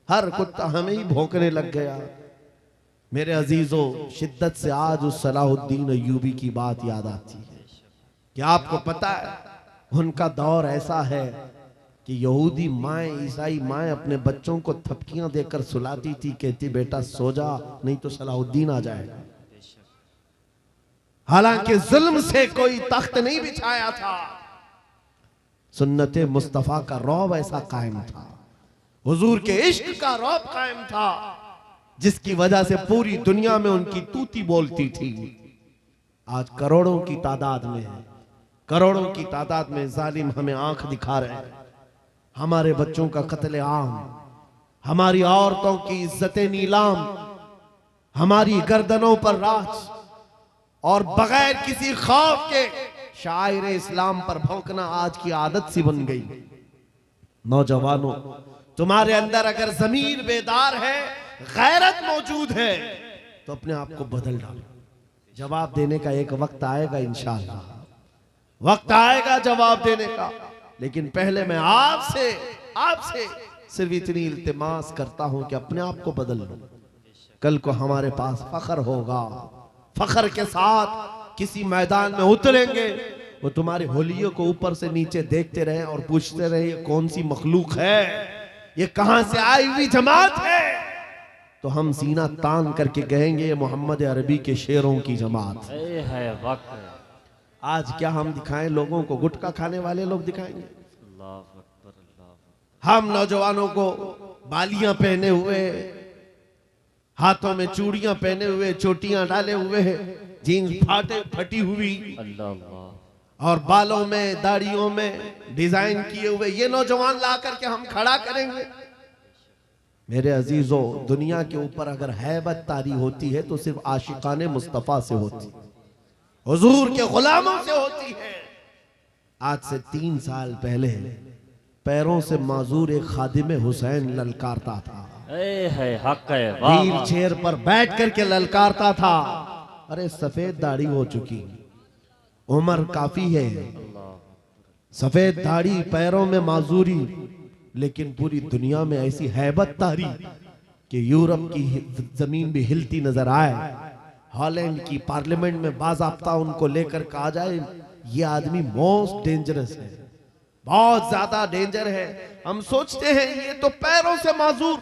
हर कुत्ता हमें ही भौंकने लग गया। मेरे अजीजों, शिद्दत से आज उस सलाहुद्दीन अय्यूबी की बात याद आती है। क्या आपको पता है, उनका दौर ऐसा है कि यहूदी माएँ, ईसाई माएँ अपने बच्चों को थपकियां देकर सुलाती थी, कहती बेटा सो जा, नहीं तो सलाहुद्दीन आ जाएगा। हालांकि जुल्म से कोई तख्त नहीं बिछाया था, सुन्नते मुस्तफा का रौब ऐसा कायम था, हुजूर के इश्क का रौब कायम था, जिसकी वजह से पूरी दुनिया में उनकी तूती बोलती थी। आज करोड़ों की तादाद में है, करोड़ों की तादाद में जालिम हमें आंख दिखा रहे हैं। हमारे बच्चों का कत्ले आम, हमारी औरतों की इज्जतें नीलाम, हमारी गर्दनों पर राज, और बगैर किसी खौफ के शायर इस्लाम पर भौंकना आज की आदत सी बन गई। नौजवानों, तुम्हारे अंदर अगर ज़मीर बेदार है, गैरत मौजूद है, तो अपने आप को बदल डालो। जवाब देने का एक वक्त आएगा, इंशाअल्लाह वक्त आएगा जवाब देने का। लेकिन पहले मैं आपसे सिर्फ इतनी इल्तिमास करता हूं कि अपने आप को बदल लो। कल को हमारे पास फख्र होगा, फख्र के साथ किसी मैदान में उतरेंगे, वो तुम्हारे होलियों को ऊपर से नीचे देखते रहे और पूछते रहे ये कौन सी मखलूक है, ये कहां से आई हुई जमात है, तो हम सीना तान करके कहेंगे ये मोहम्मद अरबी के शेरों की जमात है। वक्त है। आज क्या हम दिखाएं लोगों को? गुटखा खाने वाले लोग दिखाएंगे। अल्लाह अकबर, अल्लाह। हम नौजवानों को बालियां पहने हुए, हाथों में चूड़ियां पहने हुए, चोटियां डाले हुए, जीन्स फटी हुई, अल्लाह, और बालों में दाढ़ियों में डिजाइन किए हुए ये नौजवान ला करके हम खड़ा करेंगे। मेरे अजीजों, दुनिया के ऊपर अगर हैबत तारी होती है तो सिर्फ आशिकाने मुस्तफा से होती, हुजूर के गुलामों से होती है। आज से 3 साल पहले पैरों से माजूर एक खादिम हुसैन ललकारता था, है हक है, वाह व्हील वाह। चेयर पर बैठ करके ललकारता था। अरे सफेद दाढ़ी हो चुकी, उम्र काफी है, सफेद दाढ़ी, पैरों में माजूरी, लेकिन पूरी दुनिया में ऐसी हैबत तारी कि यूरोप की जमीन भी हिलती नजर आए। हॉलैंड की पार्लियामेंट में बाज़ाब्ता उनको लेकर कहा जाए ये आदमी मोस्ट डेंजरस है, बहुत ज्यादा डेंजर है। हम सोचते हैं ये तो पैरों से माजूर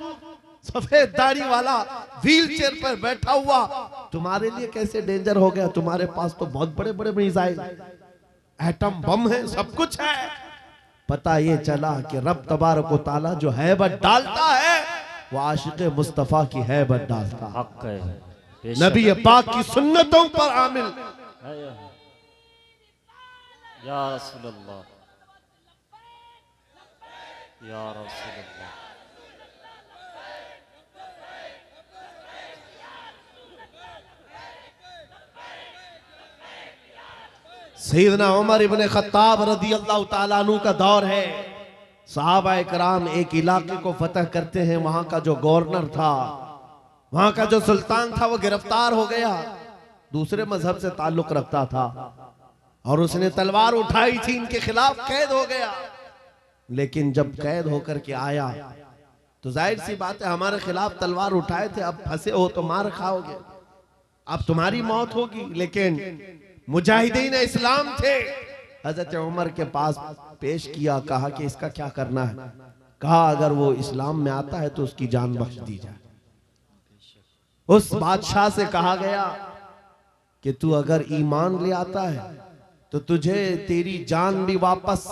सफेद दाढ़ी वाला व्हील चेयर पर बैठा हुआ तुम्हारे लिए कैसे डेंजर हो गया? तुम्हारे पास तो बहुत बड़े बड़े मिसाइल, एटम बम है, सब कुछ है। पता ये चला कि रब तबारक व तआला जो हैबत डालता है वो आशिक मुस्तफा की हैबत डालता है। हक है, नबी पाक की सुन्नतों पर आमिल। या रसूल अल्लाह, या रसूल अल्लाह। सैयदना उमर इब्ने खत्ताब रज़ी अल्लाह तआला अन्हु का दौर है। सहाबा इकराम एक इलाके को फतह करते हैं। वहां का जो गवर्नर था, वहां का जो सुल्तान था, वो गिरफ्तार हो गया। दूसरे मजहब से ताल्लुक रखता था और उसने तलवार उठाई थी, इनके खिलाफ कैद हो गया। लेकिन जब कैद होकर के आया तो जाहिर सी बात है हमारे खिलाफ तलवार उठाए थे, अब फंसे हो तो मार खाओगे, अब तुम्हारी मौत होगी। लेकिन मुजाहिदीन इस्लाम थे, हजरत उमर के पास पेश किया, कहा कि इसका क्या करना है? कहा अगर वो इस्लाम में आता है तो उसकी जान बख्श दी जाए। उस बादशाह से कहा गया कि तू अगर ईमान ले आता है तो तुझे तेरी जान भी वापस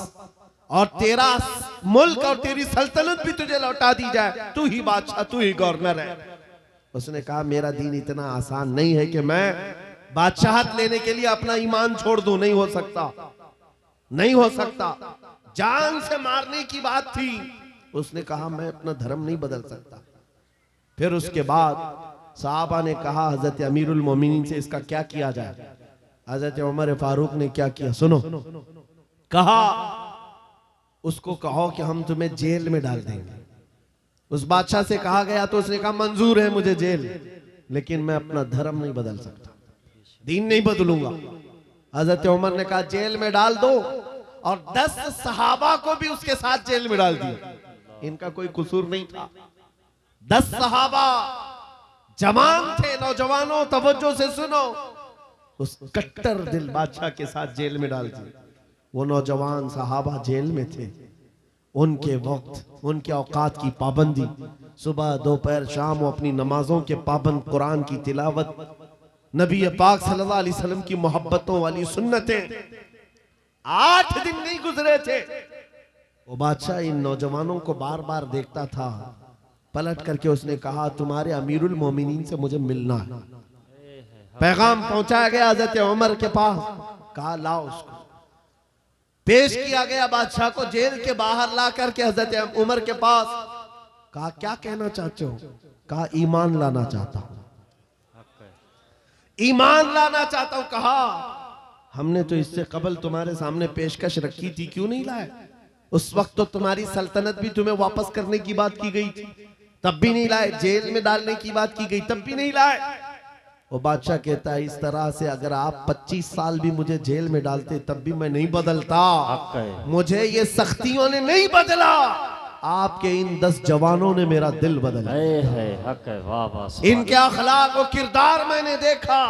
और तेरा मुल्क और तेरी सल्तनत भी तुझे लौटा दी जाए, तू ही बादशाह, तू ही गवर्नर है। उसने कहा मेरा दीन इतना आसान नहीं है कि मैं बादशाहत लेने के लिए अपना ईमान छोड़ दूं, नहीं हो सकता, नहीं हो सकता। जान से मारने की बात थी। उसने कहा मैं अपना धर्म नहीं बदल सकता। फिर उसके बाद साहबा ने कहा हजरत अमीरुल मोमिनीन से इसका क्या किया जाए? हजरत उमर फारूक ने क्या किया सुनो। कहा उसको कहो कि हम तुम्हें जेल में डाल देंगे। उस बादशाह से कहा गया तो उसने कहा मंजूर है मुझे जेल, लेकिन मैं अपना धर्म नहीं बदल सकता, दीन नहीं बदलूंगा। हजरत उमर ने कहा जेल में डाल दो, और 10 सहाबा को भी उसके साथ जेल में डाल दिया। इनका कोई कसूर नहीं था। 10 सहाबा जवान थे। नौजवानों तवज्जो से सुनो, उस कट्टर दिल बादशाह के साथ जेल में डाल दिया। वो नौजवान सहाबा जेल में थे। उनके वक्त, उनके औकात की पाबंदी, सुबह दोपहर शाम वो अपनी नमाजों के पाबंद, कुरान की तिलावत, नबी पाक सल्लल्लाहु अलैहि वसल्लम की मोहब्बतों वाली सुन्नतें। 8 दिन नहीं गुजरे थे, वो बादशाह इन नौजवानों को बार बार देखता था। पलट करके उसने कहा तुम्हारे अमीरुल मोमिनीन से मुझे मिलना है। पैगाम पहुंचाया गया हजरत उमर के पास। कहा लाओ उसको। पेश किया गया बादशाह को, जेल के बाहर ला करके हजरत उमर के पास। कहा क्या कहना चाहते हो? कहा ईमान लाना चाहता हूं, ईमान लाना चाहता हूं। कहा हमने तो इससे कबल तुम्हारे सामने पेशकश रखी थी, क्यों नहीं लाए? उस वक्त तो तुम्हारी सल्तनत भी तुम्हें वापस करने की बात की गई थी, तब भी नहीं लाए। जेल में डालने की बात की गई, तब भी नहीं लाए। वो बादशाह कहता है इस तरह से अगर आप 25 साल भी मुझे जेल में डालते तब भी मैं नहीं बदलता। मुझे ये सख्तियों ने नहीं बदला, आपके इन 10 जवानों ने मेरा दिल बदला। इनके अखलाक और किरदार मैंने देखा,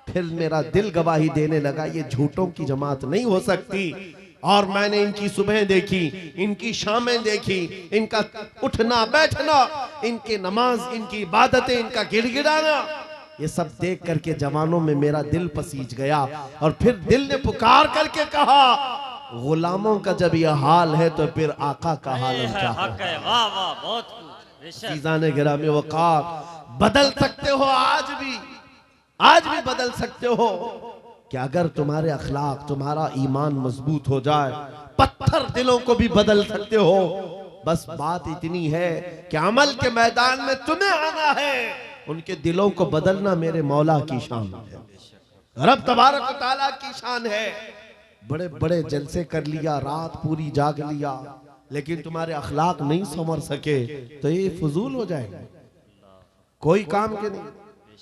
फिर मेरा दिल गवाही देने लगा ये झूठों की जमात नहीं हो सकती। और मैंने इनकी सुबह देखी, इनकी शामें देखी, इनका उठना बैठना, इनकी नमाज, इनकी इबादतें, इनका गिड़गिड़ाना, ये सब देख करके जवानों में मेरा दिल पसीज गया। और फिर दिल ने पुकार करके कहा गुलामों का जब यह हाल है तो फिर आका का हाल क्या है? चीज़ाने गिरामी वक़ार, बदल सकते हो आज भी बदल सकते हो कि अगर तुम्हारे अखलाक, तुम्हारा ईमान मजबूत हो जाए, पत्थर दिलों को भी बदल सकते हो। बस बात इतनी है कि अमल के मैदान में तुम्हें आना है, उनके दिलों को बदलना मेरे मौला की शान है, रब तबारक व तआला की शान है। बड़े बड़े जलसे कर लिया, रात पूरी जाग लिया, लेकिन तुम्हारे अखलाक नहीं संवर सके तो ये फजूल हो जाएगा, कोई काम के नहीं।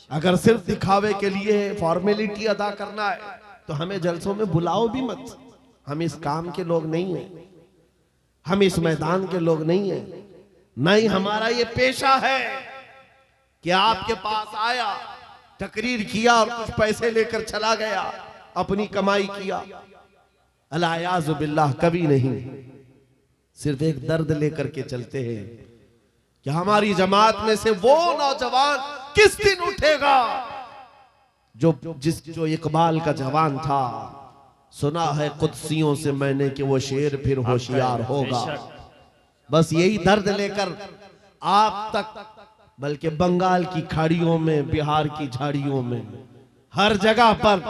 अगर सिर्फ दिखावे के लिए फॉर्मेलिटी अदा करना है तो हमें जलसों में बुलाओ भी मत, हम इस काम के लोग नहीं हैं। हम इस मैदान के लोग नहीं हैं, नहीं हमारा ये पेशा है कि आपके पास आया, तकरीर किया और कुछ पैसे लेकर चला गया, अपनी कमाई किया। अलायाज़ु बिल्लाह, कभी नहीं। सिर्फ एक दर्द लेकर के चलते हैं कि हमारी जमात में से वो नौजवान किस दिन उठेगा जो इकबाल का जवान था। सुना है कुदसियों से मैंने कि वो शेर फिर होशियार होगा। बस यही दर्द लेकर आप तक, बल्कि बंगाल की खाड़ियों में, बिहार की झाड़ियों में, हर जगह पर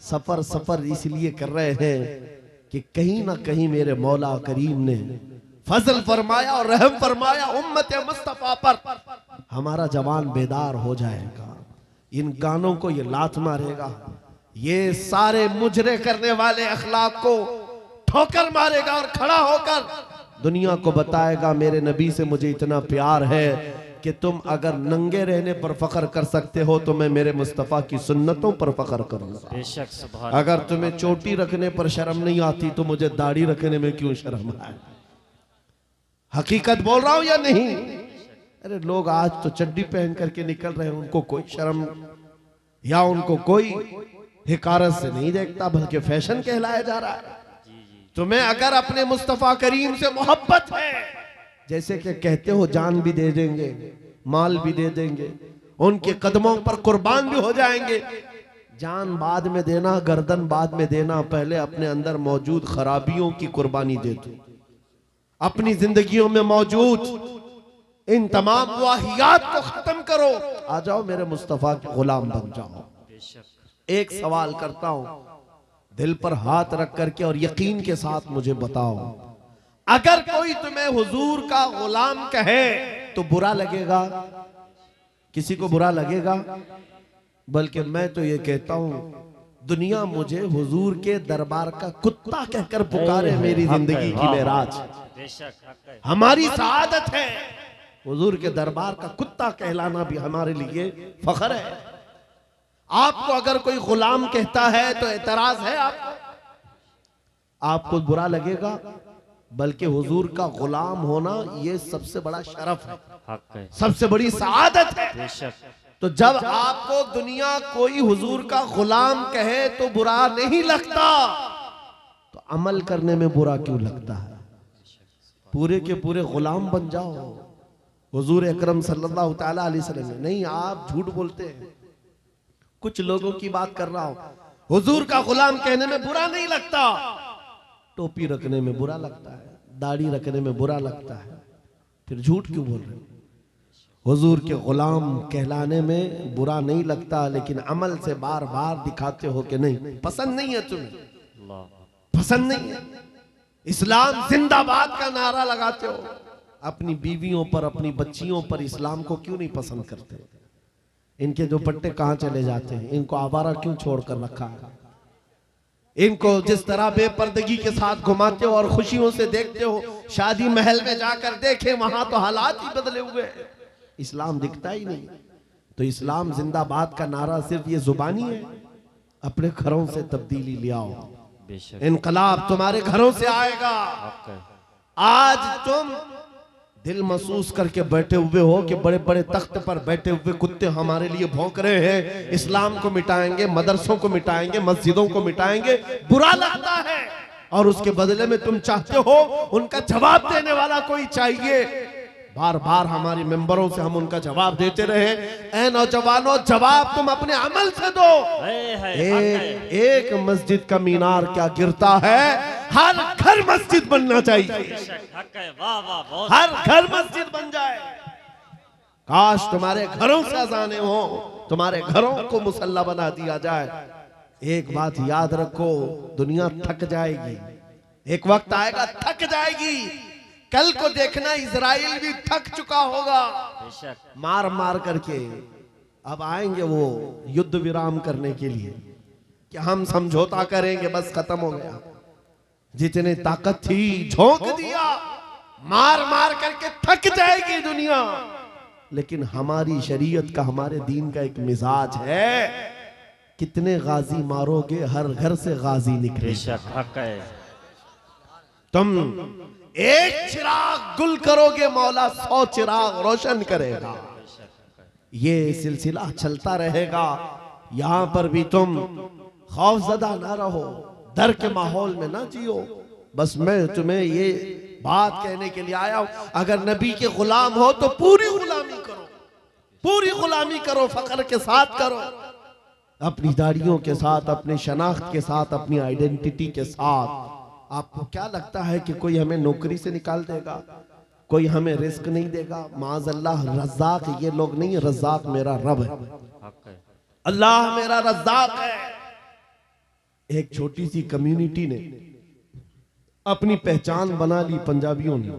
सफर इसलिए कर रहे हैं कि कहीं ना कहीं मेरे मौला करीम ने फजल फरमाया और रहम फरमाया उम्मत मुस्तफा पर, हमारा जवान बेदार हो जाएगा, इन गानों को ये लात मारेगा, ये सारे मुजरे करने वाले अखलाक को ठोकर मारेगा और खड़ा होकर दुनिया को बताएगा मेरे नबी से मुझे इतना प्यार है कि तुम अगर नंगे रहने पर फख्र कर सकते हो तो मैं मेरे मुस्तफ़ा की सुन्नतों पर फख्र करूंगा। बेशक सुभान। अगर तुम्हें चोटी रखने पर शर्म नहीं आती तो मुझे दाढ़ी रखने में क्यों शर्म आए। हकीकत बोल रहा हूं या नहीं? अरे लोग आज तो चड्डी पहन करके निकल रहे हैं, उनको कोई शर्म या उनको कोई हिकारत से नहीं देखता, बल्कि फैशन कहलाया जा रहा है। तुम्हें अगर अपने मुस्तफ़ा करीम से मोहब्बत है, जैसे कि कहते हो जान भी दे देंगे, माल भी दे देंगे, उनके कदमों पर कुर्बान भी हो जाएंगे। जान बाद में देना, गर्दन बाद में देना, पहले अपने अंदर मौजूद खराबियों की कुर्बानी दे दो। अपनी जिंदगियों में मौजूद इन तमाम वाहियात को खत्म करो, आ जाओ मेरे मुस्तफ़ा के गुलाम बन जाओ। एक सवाल करता हूं, दिल पर हाथ रख करके और यकीन के साथ मुझे बताओ, अगर कोई तुम्हें हुजूर का गुलाम कहे तो बुरा लगेगा? किसी को बुरा लगेगा? बल्कि मैं तो ये कहता हूं, दुनिया मुझे हुजूर के दरबार का कुत्ता कहकर पुकारे, मेरी जिंदगी की मेराज। हमारी सआदत है, हुजूर के दरबार का कुत्ता कहलाना भी हमारे लिए फख्र है। आपको अगर कोई गुलाम कहता है तो एतराज है आपको बुरा लगेगा? बल्कि हुजूर का गुलाम होना ये सबसे बड़ा शरफ है, सबसे बड़ी सआदत है। तो जब आपको दुनिया कोई हुजूर का गुलाम कहे तो बुरा नहीं लगता, तो अमल करने में बुरा क्यों लगता है? पूरे के पूरे गुलाम बन जाओ हुजूर अकरम सल्लल्लाहु तआला अलैहि वसल्लम। नहीं, आप झूठ बोलते हैं। कुछ लोगों की बात कर रहा हूं, हुजूर का गुलाम कहने में बुरा नहीं लगता, टोपी रखने में बुरा लगता है, दाढ़ी रखने में बुरा लगता है, फिर झूठ क्यों बोल रहे हो? हुजूर के गुलाम कहलाने में बुरा नहीं लगता, लेकिन अमल से बार बार दिखाते हो कि नहीं, पसंद नहीं है तुम्हें, पसंद नहीं है। इस्लाम जिंदाबाद का नारा लगाते हो, अपनी बीवियों पर, अपनी बच्चियों पर इस्लाम को क्यों नहीं पसंद करते? इनके जो पट्टे कहां चले जाते हैं? इनको आवारा क्यों छोड़कर रखा है? इनको जिस तरह बेपर्दगी के साथ घुमाते हो और खुशियों से देखते हो, शादी महल में जाकर देखे वहां तो हालात ही बदले हुए हैं, इस्लाम दिखता ही नहीं। तो इस्लाम जिंदाबाद का नारा सिर्फ ये जुबानी है? अपने घरों से तब्दीली ले आओ, इनकलाब तुम्हारे घरों से आएगा। आज तुम दिल महसूस करके बैठे हुए हो कि बड़े बड़े तख्त पर बैठे हुए कुत्ते हमारे लिए भौंक रहे हैं, इस्लाम को मिटाएंगे, मदरसों को मिटाएंगे, मस्जिदों को मिटाएंगे, बुरा लगता है। और उसके बदले में तुम चाहते हो उनका जवाब देने वाला कोई चाहिए। बार बार हमारे मेंबरों से हम उनका जवाब देते रहे। ऐ नौजवानों, जवाब तुम अपने अमल से दो। एक मस्जिद का मीनार क्या गिरता है, हर घर मस्जिद बनना चाहिए, हर घर मस्जिद बन जाए। काश तुम्हारे घरों से अजाने हो, तुम्हारे घरों को मुसल्ला बना दिया जाए। एक बात याद रखो, दुनिया थक जाएगी, एक वक्त आएगा थक जाएगी। कल को देखना इजराइल भी थक चुका होगा मार मार करके। अब आएंगे वो युद्ध विराम करने के लिए कि हम समझौता करेंगे, बस खत्म हो गया। जितने ताकत थी झोंक दिया, मार मार करके थक जाएगी दुनिया। लेकिन हमारी शरीयत का, हमारे दीन का एक मिजाज है, कितने गाजी मारोगे हर घर से गाजी निकले। तुम एक चिराग गुल करोगे मौला 100 चिराग रोशन करेगा। ये सिलसिला चलता रहेगा। यहां पर भी तुम खौफजदा ना रहो, डर के माहौल में ना जियो। बस मैं तुम्हें ये बात कहने के लिए आया हूं, अगर नबी के गुलाम हो तो पूरी गुलामी करो, पूरी गुलामी करो, फख्र के साथ करो, अपनी दाढ़ियों के साथ, अपनी शनाख्त के साथ, अपनी आइडेंटिटी के साथ। आपको क्या लगता है कि कोई हमें नौकरी से निकाल देगा, कोई हमें रिस्क नहीं देगा? माज़अल्लाह रज़्ज़ाक़ ये लोग नहीं, रज़्ज़ाक़ मेरा रब है, अल्लाह मेरा रज़्ज़ाक़ है। एक छोटी सी कम्युनिटी ने अपनी पहचान बना ली पंजाबियों ने,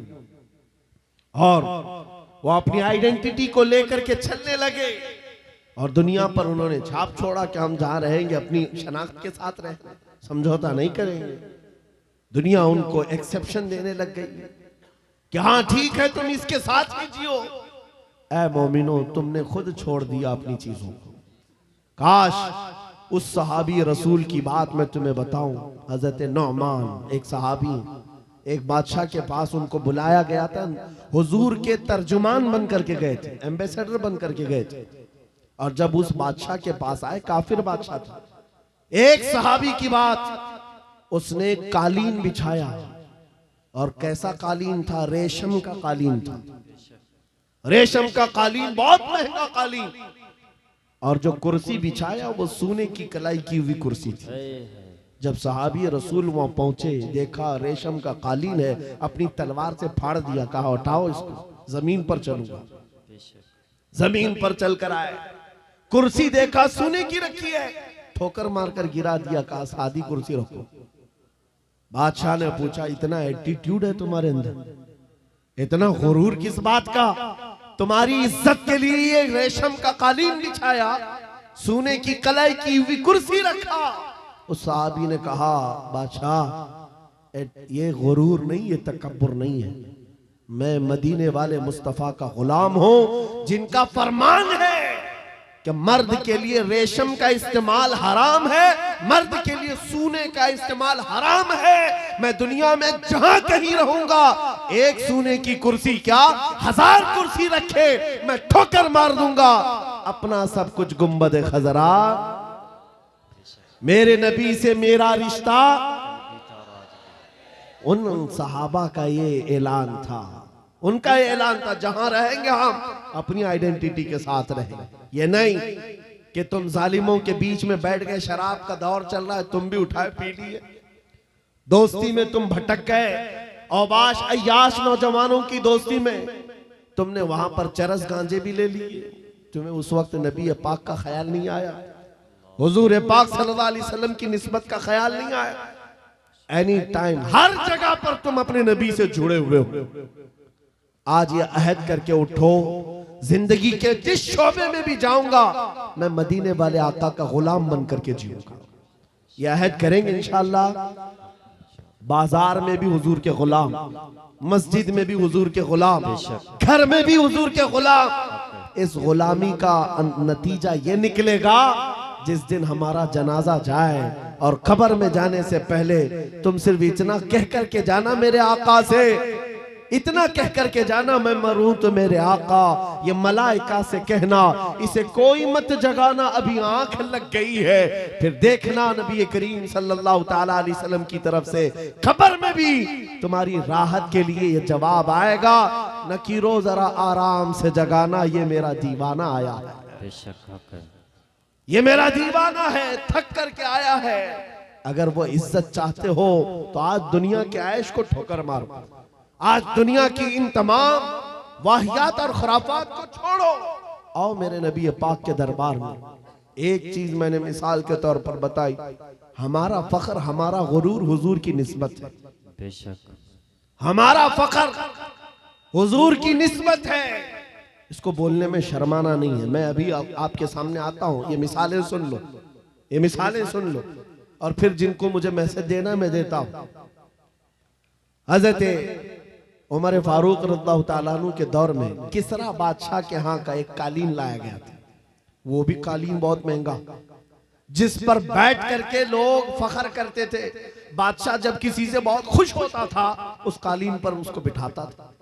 और वो अपनी आइडेंटिटी को लेकर के चलने लगे और दुनिया पर उन्होंने छाप छोड़ा कि हम जहां रहेंगे अपनी शनाख्त के साथ रहेंगे, समझौता नहीं करेंगे। दुनिया उनको एक्सेप्शन देने लग गई कि हाँ ठीक है तुम इसके साथ ही जियो। ऐ मोमिनो, तुमने खुद छोड़ दिया अपनी चीजों को। काश उस सहाबी रसूल की बात मैं तुम्हें बताऊं। हजरत नौमान एक सहाबी, एक बादशाह के पास उनको बुलाया गया था, हुजूर के तर्जुमान बन करके गए थे, एम्बेसडर बन करके गए थे। और जब उस बादशाह के पास आए, काफिर बादशाह था, एक सहाबी की बात, उसने कालीन बिछाया, और कैसा कालीन था? रेशम का कालीन था, रेशम का कालीन, बहुत महंगा कालीन। और जो कुर्सी बिछाया वो सोने की कलाई की हुई कुर्सी थी। जब सहाबी रसूल वहां पहुंचे, देखा रेशम का कालीन है, अपनी तलवार से फाड़ दिया, कहा उठाओ इसको, जमीन पर चलूंगा। जमीन पर चलकर आए, कुर्सी देखा सोने की रखी है, ठोकर मारकर गिरा दिया, कहा सादी कुर्सी रखो। बादशाह ने पूछा, इतना एटीट्यूड है तुम्हारे अंदर, इतना गुरूर किस बात का? तुम्हारी इज्जत के लिए ये रेशम का कालीन बिछाया, सोने की कलाई की हुई कुर्सी रखा। उस साहबी ने कहा, बादशाह ये गुरूर नहीं, ये तकब्बुर नहीं है, मैं मदीने वाले मुस्तफा का गुलाम हूं, जिनका फरमान है कि मर्द के लिए रेशम का इस्तेमाल हराम है, मर्द के लिए सोने का इस्तेमाल हराम है। मैं दुनिया में जहां कहीं रहूंगा, एक सोने की कुर्सी क्या 1000 कुर्सी रखे, मैं ठोकर मार दूंगा। अपना सब कुछ गुंबद खजरा, मेरे नबी से मेरा रिश्ता। उन सहाबा का ये ऐलान था, उनका ये ऐलान था, जहां रहेंगे हम अपनी आइडेंटिटी के साथ रहेंगे। ये नहीं कि तुम जालिमों के बीच में बैठ गए, शराब का दौर चल रहा है, तुम भी उठाए पी लिए, दोस्ती में तुम भटक गए, औबाश अय्याश नौजवानों की दोस्ती में तुमने वहां पर चरस गांजे भी ले लिए, तुम्हें उस वक्त नबी पाक का ख्याल नहीं आया, हुजूर पाक सल्लल्लाहु अलैहि वसल्लम की निस्बत का ख्याल नहीं आया। एनी टाइम हर जगह पर तुम अपने नबी से जुड़े हुए हो। आज ये अहद करके उठो, जिंदगी के जिस शोबे में भी जाऊंगा मैं मदीने वाले आका का गुलाम बन करके जीऊंगा। ये अहद करेंगे इंशाअल्लाह। बाजार में भी हुजूर के गुलाम, मस्जिद में भी हुजूर के गुलाम, घर में भी हुजूर के गुलाम। इस गुलामी का नतीजा ये निकलेगा, जिस दिन हमारा जनाजा जाए और कब्र में जाने से पहले तुम सिर्फ इतना कह करके जाना मेरे आका से, इतना कह करके जाना, मैं मरूं तो मेरे आका। ये मलाइका से कहना, इसे कोई मत जगाना, अभी आंख लग गई है। फिर देखना नबी करीम सल्लल्लाहु ताला अलैहि वसल्लम की तरफ से खबर में भी तुम्हारी राहत के लिए ये जवाब आएगा, नकीरो जरा आराम से जगाना, ये मेरा दीवाना आया है, ये मेरा दीवाना है, थक करके आया है। अगर वो इज्जत चाहते हो तो आज दुनिया के ऐश को ठोकर मारो, आज दुनिया की इन तमाम वाहियात और खुराफात को छोड़ो, आओ मेरे नबी पाक के दरबार में। एक चीज मैंने मिसाल के तौर पर बताई, हमारा फख्र, हमारा गुरूर हुजूर की निस्बत है, बेशक हमारा फख्र हुजूर की निस्बत है। इसको बोलने में शर्माना नहीं है। मैं अभी आपके सामने आता हूं, ये मिसालें सुन लो, ये मिसालें सुन लो, और फिर जिनको मुझे मैसेज देना मैं देता हूं। हजरत उमर फारूक रज़ियल्लाहु ताला अन्हु के दौर में किसरा बादशाह के यहाँ का एक कालीन लाया गया था, वो भी कालीन बहुत महंगा, जिस पर बैठ करके लोग फख्र करते थे। बादशाह जब किसी से बहुत खुश होता था उस कालीन पर उसको बिठाता था।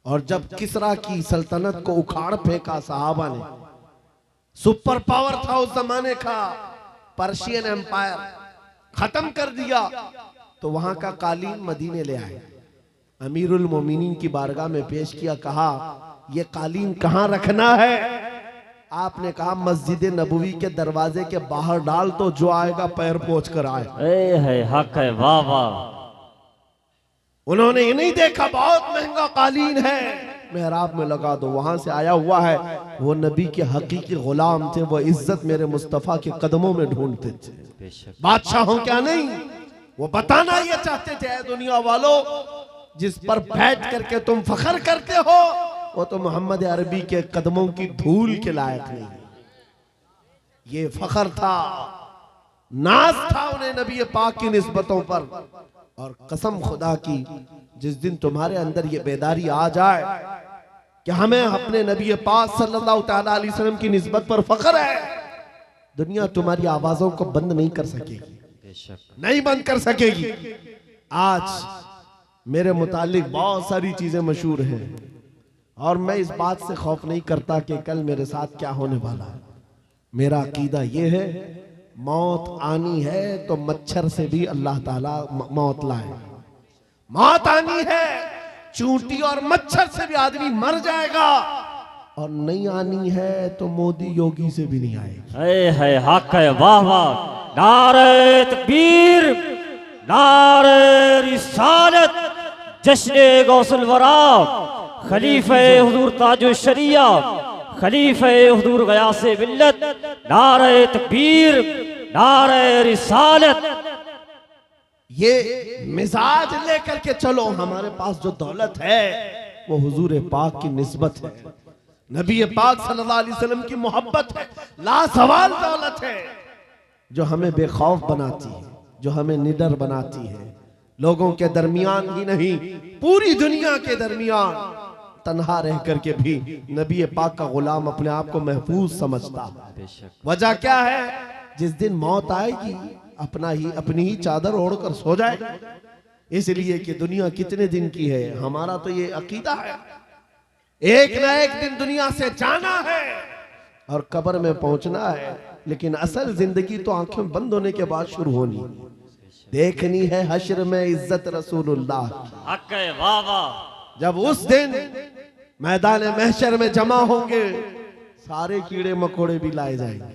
और जब किसरा की सल्तनत को उखाड़ फेंका सहाबा ने, सुपर पावर था उस जमाने का, पर्शियन एम्पायर खत्म कर दिया, तो वहां का कालीन मदीने ले आए, अमीरुल मोमिनीन की बारगाह में पेश किया, कहा ये कालीन कहां रखना है? आपने कहा मस्जिद नबवी के दरवाजे के बाहर डाल, तो जो आएगा पैर पोंछ कर आए। ए है हक है, वाह वाह। उन्होंने ये नहीं देखा बहुत महंगा कालीन है, मेहराब में लगा दो, वहां से आया हुआ है। वो नबी के हकीकी गुलाम थे, वो इज्जत मेरे मुस्तफा के कदमों में ढूंढते थे, बादशाहों क्या नहीं। वो बताना ये चाहते थे, ऐ दुनिया वालों, जिस पर बैठ करके तुम फख्र करते हो वो तो मोहम्मद अरबी के कदमों की धूल के लायक नहीं। ये फख्र था, नाज था उन्हें नबी पाक की निस्बतों पर। और कसम खुदा की, जिस दिन तुम्हारे अंदर ये बेदारी आ जाए कि हमें अपने नबी पाक सल्लल्लाहु तआला अलैहि वसल्लम की निस्बत पर फख्र है, दुनिया तुम्हारी आवाजों को बंद नहीं कर सकेगी, नहीं बंद कर सकेगी। आज मेरे मुतालिक बहुत सारी चीजें मशहूर हैं और मैं इस बात से खौफ नहीं करता कि कल मेरे साथ क्या होने वाला है। मेरा अकीदा ये है, मौत आनी है तो मच्छर से भी अल्लाह ताला मौत लाए। मौत आनी है, चूंटी और मच्छर से भी आदमी मर जाएगा, और नहीं आनी है तो मोदी योगी से भी नहीं आएगी। ए है हक है, वाह वाह। नारे तकबीर, नारे रिसालत, जश्न गौसुल वरा, खलीफे हुजूर ताजुल शरिया, खलीफे हुजूर गयासे मिल्लत, नारे तकबीर, नारे रिसालत। ये मिजाज लेकर के चलो, हमारे पास जो दौलत है वो हुजूर पाक की निस्बत है, नबी पाक सल्लल्लाहु अलैहि वसल्लम की मोहब्बत है, लासवाल दौलत है जो हमें बेखौफ बनाती है, जो हमें निडर बनाती है। लोगों के दरमियान ही नहीं, पूरी दुनिया के दरमियान तन्हा रह करके भी नबी पाक का गुलाम अपने आप को महफूज समझता है। वजह क्या है? जिस दिन मौत आएगी अपनी ही चादर ओढ़कर सो जाए, इसलिए कि दुनिया कितने दिन की है। हमारा तो ये अकीदा है, एक ना एक दिन दुनिया से जाना है और कब्र में पहुंचना है, लेकिन असल जिंदगी तो आंखें बंद होने के बाद शुरू होनी, देखनी है हश्र में इज्जत रसूलुल्लाह। हक है, वाह वाह। जब उस दिन मैदान महशर में जमा होंगे, सारे कीड़े मकोड़े भी लाए जाएंगे,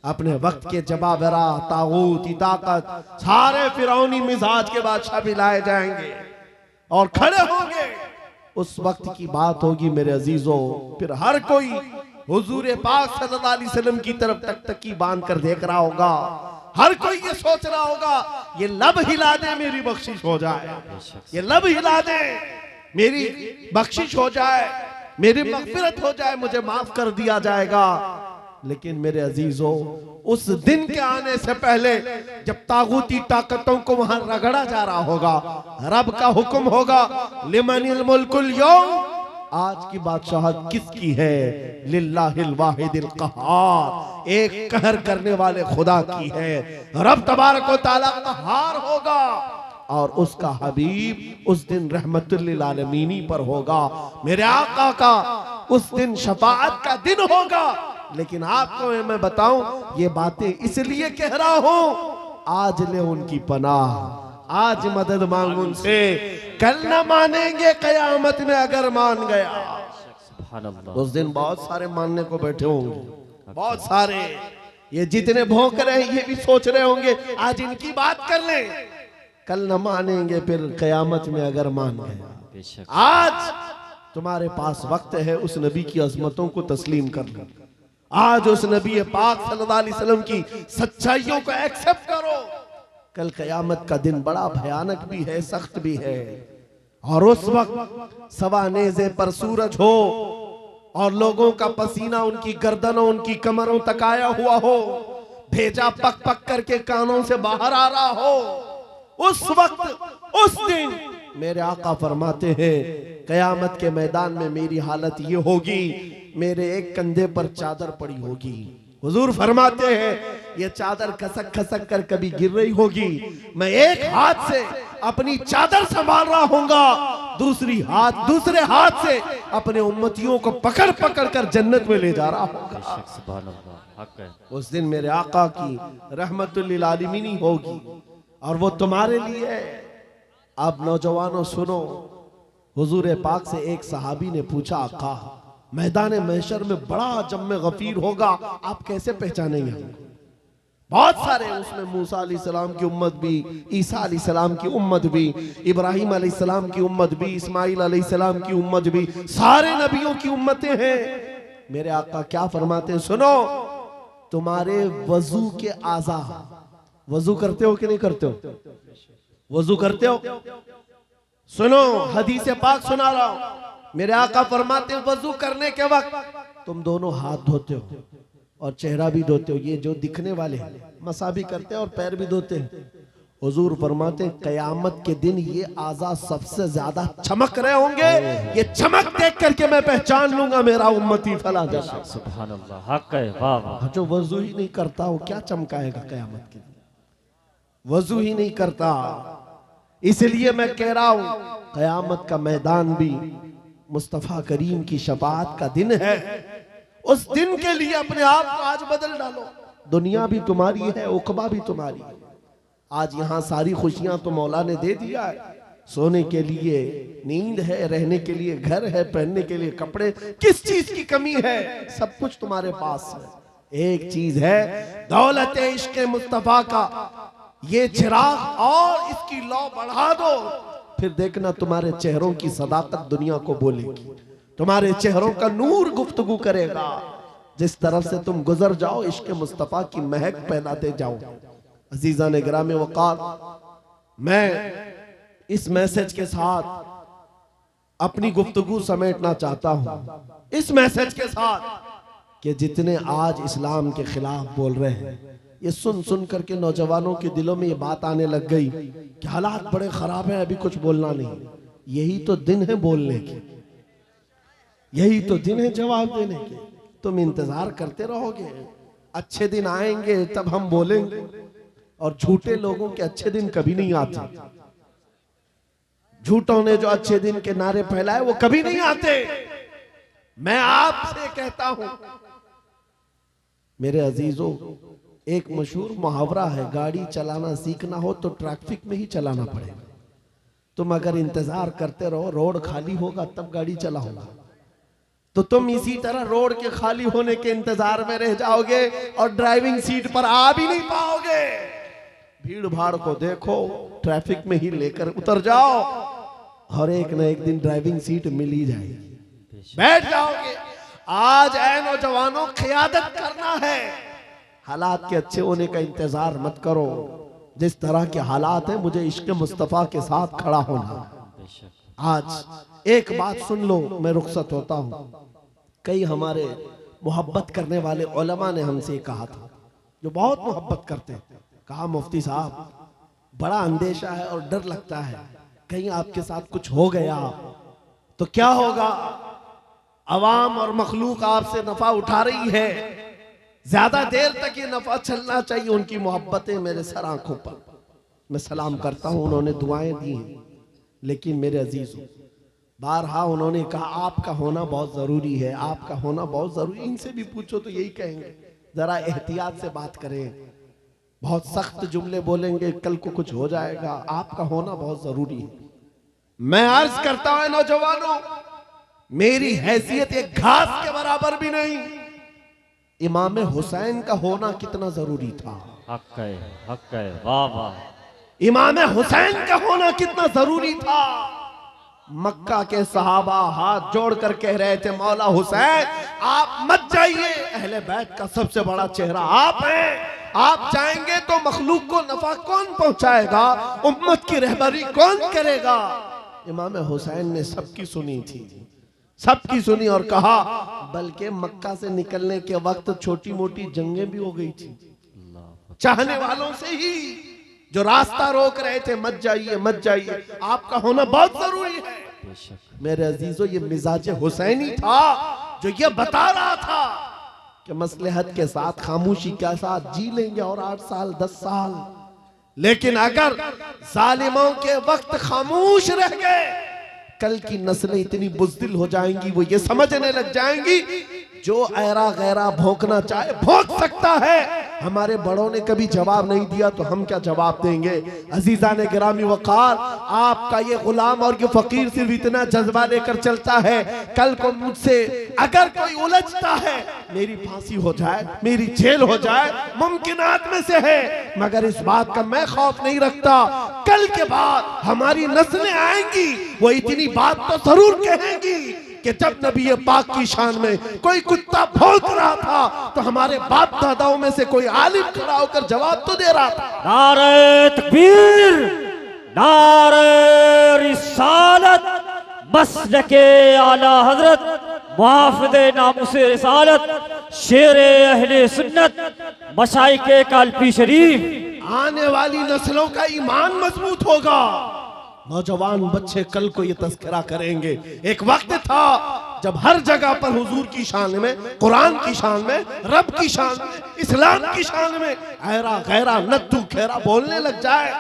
अपने वक्त के जबाबरा, तागूत, ताकत, सारे फिरौनी मिजाज के बादशाह भी लाए जाएंगे और खड़े होंगे। उस वक्त की बात होगी मेरे अजीजों, फिर हर कोई हुजूर पाक सल्लल्लाहु अलैहि वसल्लम की तरफ टकटकी बांध कर देख रहा होगा। हर कोई ये सोच रहा होगा, ये लब हिला दे मेरी बख्शिश हो जाए, ये लब हिला दे मेरी बख्शिश हो जाए, मेरी मगफिरत हो जाए, मुझे माफ कर दिया जाएगा। लेकिन मेरे अजीजों, उस दिन के आने से पहले जब तागूती ताकतों को वहां रगड़ा जा रहा होगा, रब का हुक्म होगा, लिमनिल मुल्कुल यौम, आज की बादशाहत किसकी है? लिल्लाहिल वाहिदिल कहार, एक कहर करने वाले खुदा की है। रब तबारक व तआला कहार होगा और उसका हबीब उस दिन रहमतुल लिल आलमीनी पर होगा। मेरे आका का उस दिन शफाअत का दिन होगा। लेकिन आपको मैं बताऊं, ये बातें इसलिए कह रहा हूं, आज ले उनकी पनाह, आज मदद मांग उनसे, कल न मानेंगे कयामत में अगर मान गया। उस दिन बहुत सारे मानने को बैठे होंगे, बहुत सारे, ये जितने भौंक रहे हैं ये भी सोच रहे होंगे आज इनकी बात कर लें, कल न मानेंगे फिर कयामत में अगर मान गए। आज तुम्हारे पास वक्त है उस नबी की अजमतों को तस्लीम कर लो, आज उस नबी पाक सल्लल्लाहु अलैहि वसल्लम की सच्चाइयों को एक्सेप्ट करो। कल कयामत का दिन बड़ा भयानक भी है, सख्त भी है, और उस वक्त सवा नेज़े पर सूरज हो और लोगों का पसीना उनकी गर्दनों, उनकी कमरों तक आया हुआ हो, भेजा पक पक करके कानों से बाहर आ रहा हो, उस वक्त, उस दिन मेरे आका फरमाते हैं कयामत के मैदान में मेरी हालत ये होगी, मेरे एक कंधे पर चादर पड़ी होगी। हुजूर फरमाते हैं ये चादर खसक खसक कर कभी गिर रही होगी, मैं एक हाथ से अपनी चादर संभाल रहा होऊंगा, दूसरे हाथ से अपने उम्मतियों को पकड़ पकड़ कर जन्नत में ले जा रहा होगा। सुभान अल्लाह, हक है। उस दिन मेरे आका की रहमतुल लिल आलमीन होगी और वो तुम्हारे लिए है। अब नौजवानों सुनो, हुजूर पाक से एक सहाबी ने पूछा आका मैदान महशर में बड़ा जम्मे गफीर होगा, आप कैसे पहचानेंगे हमको? बहुत सारे उसमें मूसा अलैहिस्सलाम की उम्मत भी, ईसा अलैहिस्सलाम की उम्मत भी, इब्राहिम अलैहिस्सलाम की उम्मत भी, इस्माइल अलैहिस्सलाम की उम्मत भी, सारे नबियों की उम्मतें हैं। मेरे आका क्या फरमाते हैं सुनो, तुम्हारे वजू के आज़ा, वजू करते हो कि नहीं करते हो? वजू करते हो? सुनो हदीस पाक सुना रहा हूं। मेरे आका फरमाते हैं वजू करने के वक्त तुम दोनों हाथ धोते हो और चेहरा भी धोते हो, ये जो दिखने वाले मसा भी करते हैं और पैर भी धोते हैं। हुजूर फरमाते हैं कयामत के दिन ये आज़ा सबसे ज्यादा चमक रहे होंगे, ये चमक देख करके मैं पहचान लूंगा मेरा उम्मती फला जैसा। सुभान अल्लाह, हक है। वाह वाह। जो वजू ही नहीं करता वो क्या चमकाएगा कयामत के दिन? वजू ही नहीं करता। इसलिए मैं कह रहा हूं कयामत का मैदान भी मुस्तफा करीम की शफाअत का दिन है। उस दिन के लिए अपने आप को आज बदल डालो। दुनिया भी तुम्हारी है, उकबा भी तुम्हारी है। आज यहाँ सारी खुशियां तो मौला ने दे दिया है, सोने के लिए नींद है, रहने के लिए घर है, पहनने के लिए कपड़े, किस चीज की कमी है? सब कुछ तुम्हारे पास है। एक चीज है दौलत इश्क मुस्तफा का ये चिराग, और इसकी लौ बढ़ा दो, फिर देखना तुम्हारे चेहरों की सदाकत दुनिया को बोलेगी, तुम्हारे चेहरों का नूर गुफ्तगू करेगा। जिस तरफ से तुम गुजर जाओ इश्क मुस्तफा की महक फैलाते जाओ। अजीजा ने ग्राम वक़ार, मैं इस मैसेज के साथ अपनी गुफ्तगू समेटना चाहता हूं, इस मैसेज के साथ कि जितने आज इस्लाम के खिलाफ बोल रहे हैं, ये सुन सुन करके नौजवानों के दिलों में ये बात आने लग गई कि हालात बड़े खराब हैं, अभी कुछ बोलना नहीं। यही तो दिन है बोलने के, यही तो दिन है जवाब देने के। तुम इंतजार करते रहोगे, अच्छे दिन आएंगे तब हम बोलेंगे, और झूठे लोगों के अच्छे दिन कभी नहीं आते। झूठों ने जो अच्छे दिन के नारे फैलाए वो कभी नहीं आते। मैं आपसे कहता हूं मेरे अजीजों, एक मशहूर मुहावरा है, गाड़ी चलाना सीखना हो तो ट्रैफिक में ही चलाना पड़ेगा। तुम अगर इंतजार करते रहो रोड खाली होगा तब गाड़ी चलाओगा, तो तुम इसी तरह रोड के खाली होने के इंतजार में रह जाओगे और ड्राइविंग सीट पर आ भी नहीं पाओगे। भीड़ भाड़ को देखो, ट्रैफिक में ही लेकर उतर जाओ और एक न एक दिन ड्राइविंग सीट मिल ही जाएगी, बैठ जाओगे। आज ऐ नौजवानों, क़ियादत करना है, हालात के अच्छे होने का इंतजार मत करो। जिस तरह के हालात है, मुझे इश्क मुस्तफा के साथ खड़ा होना। आज एक बात सुन लो, मैं रुखसत होता हूं। कई हमारे मोहब्बत करने वाले उलमा ने हमसे कहा था, जो बहुत मोहब्बत करते हैं, कहा मुफ्ती साहब बड़ा अंदेशा है और डर लगता है, कहीं आपके साथ कुछ हो गया तो क्या होगा? अवाम और मखलूक आपसे नफा उठा रही है, ज्यादा देर तक ये नफा चलना चाहिए। उनकी मोहब्बतें मेरे सर आंखों पर, मैं सलाम करता हूं, उन्होंने दुआएं दी हैं। लेकिन मेरे अजीजों, बारहा उन्होंने कहा आपका होना बहुत जरूरी है, आपका होना बहुत जरूरी। इनसे भी पूछो तो यही कहेंगे, जरा एहतियात से बात करें, बहुत सख्त जुमले बोलेंगे, कल को कुछ हो जाएगा। आपका होना बहुत जरूरी है। मैं अर्ज करता हूं नौजवानों, मेरी हैसियत एक घास के बराबर भी नहीं। इमाम हुसैन का होना कितना जरूरी था। हक है, हक है। वाह वाह। इमाम हुसैन का होना कितना जरूरी था। मक्का के सहाबा हाथ जोड़कर कह रहे थे, मौला हुसैन आप मत जाइए, अहले बैत का सबसे बड़ा चेहरा आप हैं, आप जाएंगे तो मखलूक को नफा कौन पहुंचाएगा, उम्मत की रहबरी कौन करेगा। इमाम हुसैन ने सबकी सुनी थी, सबकी सुनी और कहा, बल्कि मक्का से निकलने के वक्त छोटी मोटी जंगें भी हो गई थी, चाहने वालों से ही जो रास्ता रोक रहे थे मत जाइए मत जाइए, आपका होना बहुत जरूरी है। मेरे अजीजों, ये मिजाज हुसैनी था जो ये बता रहा था कि मसलहत के साथ खामोशी के साथ जी लेंगे और 8 साल 10 साल, लेकिन अगर जालिमों के वक्त खामोश रह गए, कल की नस्लें इतनी बुज़दिल हो जाएंगी, वो ये समझने लग जाएंगी जो ऐरा गैरा भौंकना चाहे भौंक सकता है। हमारे बड़ों ने कभी जवाब नहीं दिया तो हम क्या जवाब देंगे। अजीजान गिरामी वक़ार, आपका ये गुलाम और ये फकीर सिर्फ इतना जज्बा लेकर चलता है, कल को मुझसे अगर कोई उलझता है, मेरी फांसी हो जाए, मेरी जेल हो जाए, मुमकिनात में से है, मगर इस बात का मैं खौफ नहीं रखता। कल के बाद हमारी नस्लें आएंगी, वो इतनी बात तो जरूर कहेंगी कि जब नबी पाक की शान में कोई कुत्ता भौंक रहा था तो हमारे बाप दादाओं में से कोई आलिम खड़ा होकर जवाब तो दे रहा था। नारे तकबीर, नारे रिसालत, मसलके आला हजरत, मुहाफिज़े नामुसे रिसालत, शेरे अहले सुन्नत, मशाइखे कालपी शरीफ। आने वाली नस्लों का ईमान मजबूत होगा। नौजवान बच्चे कल को ये तस्करा करेंगे। एक वक्त था जब हर जगह पर हुजूर की शान में, कुरान की शान में, रब की शान में, इस्लाम की शान में ऐरा गैरा नद्दू खेरा बोलने लग जाए।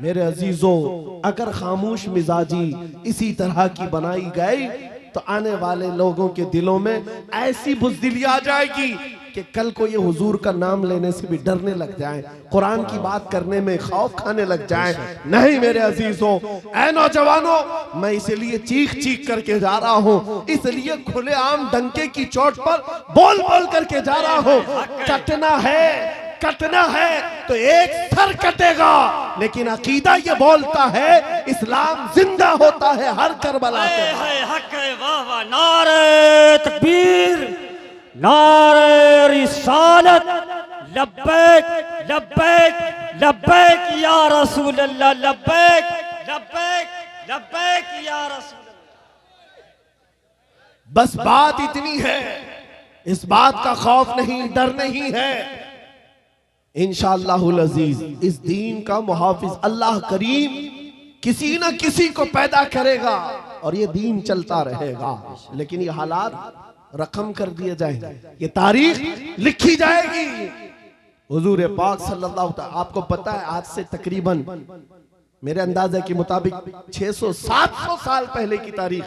मेरे अजीजों, अगर खामोश मिजाजी इसी तरह की बनाई गई तो आने वाले लोगों के दिलों में ऐसी बुज़दिली आ जाएगी कि कल को ये हुजूर का नाम लेने से भी डरने लग जाएं, कुरान की बात करने में खौफ खाने लग जाएं। नहीं मेरे अजीजों, ऐ नौजवानों, मैं इसलिए चीख चीख करके जा रहा हूँ, इसलिए खुलेआम डंके की चोट पर बोल बोल करके जा रहा हूँ। कटना है तो एक सर कटेगा, लेकिन अकीदा ये बोलता है इस्लाम जिंदा होता है हर करबला के बाद। नारे तकबीर, नारे रिसालत, लब्बैक लब्बैक लब्बैक या रसूल अल्लाह, लब्बैक लब्बैक लब्बैक या रसूल अल्लाह। बस बात इतनी है, इस बात का खौफ नहीं, डर नहीं है। इंशाअल्लाहुल अजीज इस दीन का मुहाफिज अल्लाह करीम किसी न किसी को पैदा करेगा और ये दीन चलता रहेगा। लेकिन ये हालात रकम कर दिए जाएंगे, ये तारीख लिखी जाएगी। हुजूर पाक सल्लल्लाहु अलैहि वसल्लम, आपको पता है आज से तकरीबन मेरे अंदाजे के मुताबिक 600-700 साल पहले की तारीख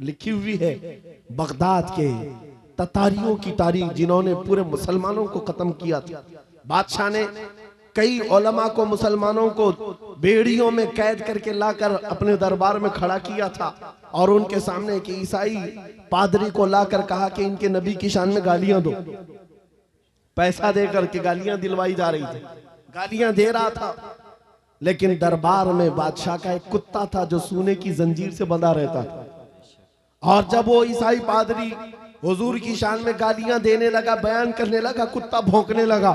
लिखी हुई है। बगदाद के ततारियों की तारीख, जिन्होंने पूरे मुसलमानों को खत्म किया था। बादशाह ने कई उलमा को, मुसलमानों को बेड़ियों में कैद करके लाकर अपने दरबार में खड़ा किया था और उनके सामने एक ईसाई पादरी को लाकर कहा कि इनके नबी की शान में गालियां दो। पैसा देकर के गालियां दिलवाई जा रही थी, गालियां दे रहा था। लेकिन दरबार में बादशाह का एक कुत्ता था जो सोने की जंजीर से बंधा रहता था। और जब वो ईसाई पादरी हुजूर की शान में गालियां देने लगा, बयान करने लगा, कुत्ता भौंकने लगा।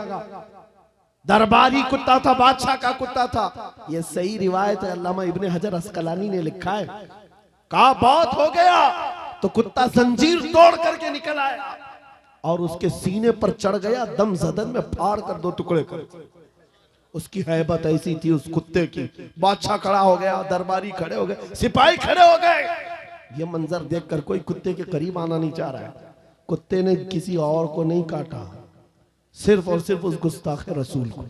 दरबारी कुत्ता था, बादशाह का कुत्ता था। ये सही रिवायत है, अल्लामा इब्ने हजर अस्कलानी ने लिखा है। कहा बहुत हो गया तो कुत्ता जंजीर तोड़ करके निकल आया और उसके सीने पर चढ़ गया, दम जदन में फाड़ कर 2 टुकड़े कर। उसकी हैबत ऐसी थी उस कुत्ते की। बादशाह खड़ा हो गया, दरबारी खड़े हो गए, सिपाही खड़े हो गए। ये मंजर देखकर कोई कुत्ते के करीब आना नहीं चाह रहा है। कुत्ते ने किसी और को नहीं काटा, सिर्फ और सिर्फ उस गुस्ताख रसूल को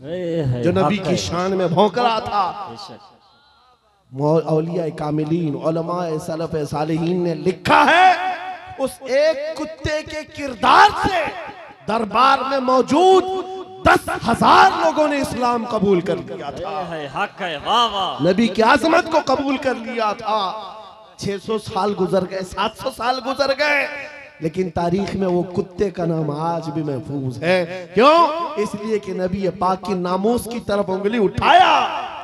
जो नबी की शान में भौंक रहा था। औलिया कामिलीन, उलमाए सलफ सालिहीन ने लिखा है, उस एक कुत्ते के किरदार से दरबार में मौजूद 10,000 लोगों ने इस्लाम कबूल कर लिया था, नबी की आजमत को कबूल कर लिया था। 600 साल गुजर गए, 700 साल गुजर गए, लेकिन तारीख में वो कुत्ते का नाम आज भी महफूज है। क्यों? इसलिए कि नबी पाक की नामूस की तरफ उंगली उठाया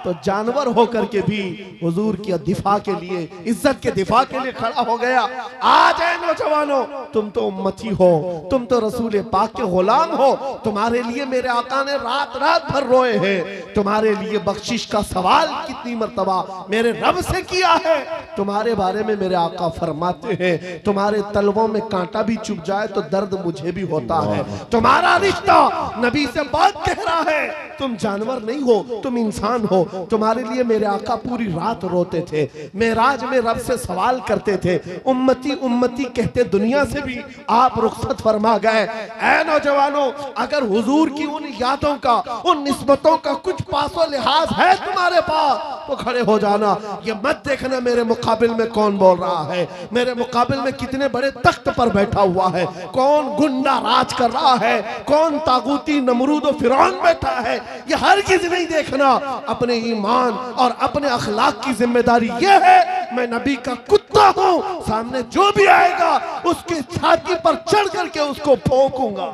तो जानवर होकर के भी हुजूर की दिफा के लिए, इज्जत के दिफा के लिए खड़ा हो गया। आज है नौजवानों, तुम तो उम्मती हो, तुम तो रसूल पाक के गुलाम हो। तुम्हारे लिए मेरे आका ने रात रात भर रोए हैं। तुम्हारे लिए बख्शिश का सवाल कितनी मर्तबा मेरे रब से किया है। तुम्हारे बारे में मेरे आका फरमाते हैं, तुम्हारे तलवों में कांटा भी चुभ जाए तो दर्द मुझे भी होता है। तुम्हारा रिश्ता नबी से बहुत गहरा है। तुम जानवर नहीं हो, तुम इंसान हो। तुम्हारे लिए मेरे आका पूरी रात रोते थे, मेराज में रब से सवाल करते थे। उम्मती उम्मती कहते दुनिया से भी आप रुखसत फरमा गए। ऐ नौजवानों, अगर हुजूर की उन यादों का, उन निस्बतों का कुछ पासो लिहाज है तुम्हारे पास तो खड़े हो जाना। ये मत देखना मेरे मुकाबिल में कौन बोल रहा है, मेरे मुकाबिल में कितने बड़े तख्त पर बैठा हुआ है, कौन गुंडा राज कर रहा है, कौन तागूती नमरूद और फिरौन बैठा है। ये हरगिज़ नहीं देखना। अपने ईमान और अपने अखलाक की जिम्मेदारी ये है, मैं नबी का कुत्ता हूं, सामने जो भी आएगा उसकी छाती पर चढ़ करके उसको भौंकूंगा,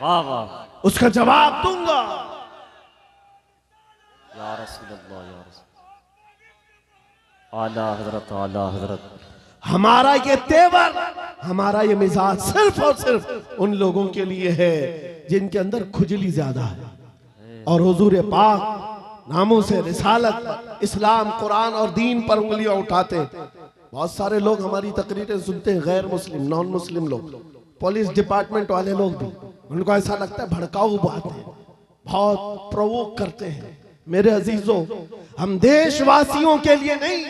वाह वाह, उसका जवाब दूंगा। या रसूल अल्लाह, या रसूल आला हजरत, आला हजरत। हमारा ये तेवर, हमारा ये मिजाज सिर्फ और सिर्फ उन लोगों के लिए है जिनके अंदर खुजली ज्यादा है और हुजूर पाक नामों से रिसालत, इस्लाम, कुरान और दीन पर उंगलियां उठाते हैं। बहुत सारे लोग हमारी तकरीरें सुनते हैं, गैर मुस्लिम, नॉन मुस्लिम लोग, पुलिस डिपार्टमेंट वाले लोग भी, उनको ऐसा लगता है भड़काऊ बातें, बहुत प्रोवोक करते हैं। मेरे अजीजों, हम देशवासियों के लिए नहीं,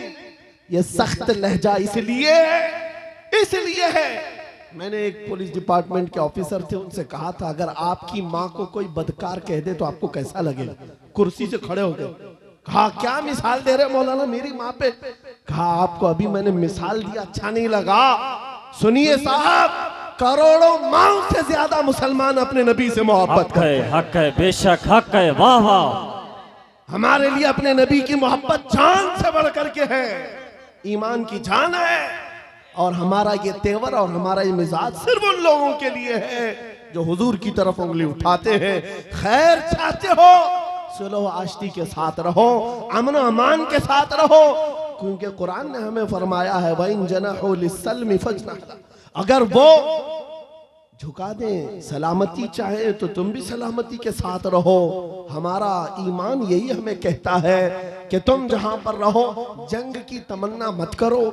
ये सख्त लहजा इसलिए है। मैंने एक पुलिस डिपार्टमेंट के ऑफिसर थे, उनसे कहा था अगर आपकी माँ को कोई बदकार कह दे तो आपको कैसा लगेगा। कुर्सी से खड़े हो गए, कहा क्या मिसाल दे रहे मौलाना मेरी माँ पे। कहा आपको अभी मैंने मिसाल दिया, अच्छा नहीं लगा। सुनिए साहब, करोड़ों माओ से ज्यादा मुसलमान अपने नबी से मोहब्बत करते हैं। हक है, बेशक हक है, वाह वाह। हमारे लिए अपने नबी की मोहब्बत जान से बढ़ करके है, ईमान की जान है। और हमारा ये तेवर और हमारा ये मिजाज सिर्फ उन लोगों के लिए है जो हुजूर की तरफ उंगली उठाते हैं। खैर चाहते हो, सुलह आश्ती के साथ रहो, अमन अमान के साथ रहो, क्योंकि कुरान ने हमें फरमाया है वइन जनाहु लिस्सल्मी फजनह, अगर वो झुका दें, सलामती चाहे तो तुम भी सलामती के साथ रहो। हमारा ईमान यही हमें कहता है कि तुम जहां पर रहो जंग की तमन्ना मत करो,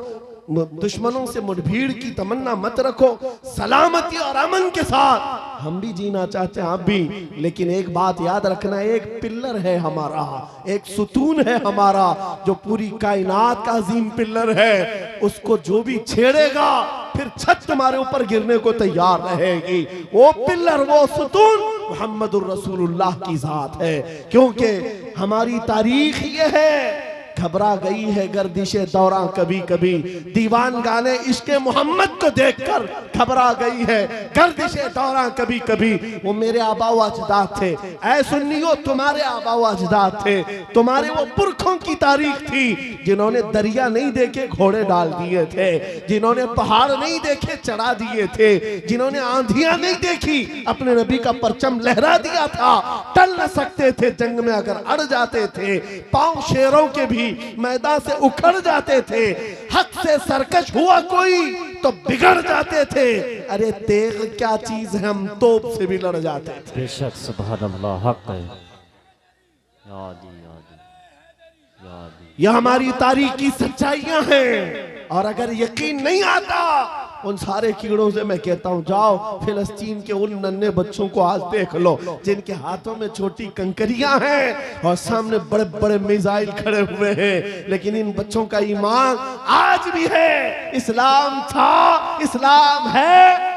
दुश्मनों से मुठभीड़ की तमन्ना मत रखो, सलामती और अमन के साथ हम भी जीना चाहते हैं, आप भी। लेकिन एक बात याद रखना, एक पिल्लर है हमारा, एक सुतून है हमारा जो पूरी कायनात का अजीम पिल्लर है। उसको जो भी छेड़ेगा फिर छत तुम्हारे ऊपर गिरने को तैयार रहेगी। वो पिल्लर, वो सुतून मुहम्मदुर रसूलुल्लाह की जात है। क्योंकि हमारी तारीख ये है, घबरा गई है गर्दिशे दौरां कभी कभी, दीवान गाने इश्क़े मोहम्मद को देखकर घबरा गई है गर्दिशे दौरां कभी कभी। वो मेरे आबा व अजदाद थे, ऐ सुन्नियों तुम्हारे आबा व अजदाद थे, तुम्हारे वो पुरखों की तारीख थी जिन्होंने दरिया नहीं देखे घोड़े डाल दिए थे, जिन्होंने पहाड़ नहीं देखे चढ़ा दिए थे, जिन्होंने आंधियां नहीं देखी अपने नबी का परचम लहरा दिया था। टल न सकते थे जंग में अगर अड़ जाते थे, पांव शेरों के भी मैदान से उखड़ जाते थे, हक से सरकश हुआ कोई तो बिगड़ जाते थे। अरे तेग क्या चीज है, हम तोप से भी लड़ जाते थे। बेशक सुभान अल्लाह, हक है। या अली, या अली, या अली। यह हमारी तारीख की सच्चाइयां हैं। और अगर यकीन नहीं आता उन सारे कीड़ों से मैं कहता हूं, जाओ फिलिस्तीन के उन नन्हे बच्चों को आज देख लो जिनके हाथों में छोटी कंकरियां हैं और सामने बड़े बड़े मिसाइल खड़े हुए हैं, लेकिन इन बच्चों का ईमान आज भी है। इस्लाम था, इस्लाम है,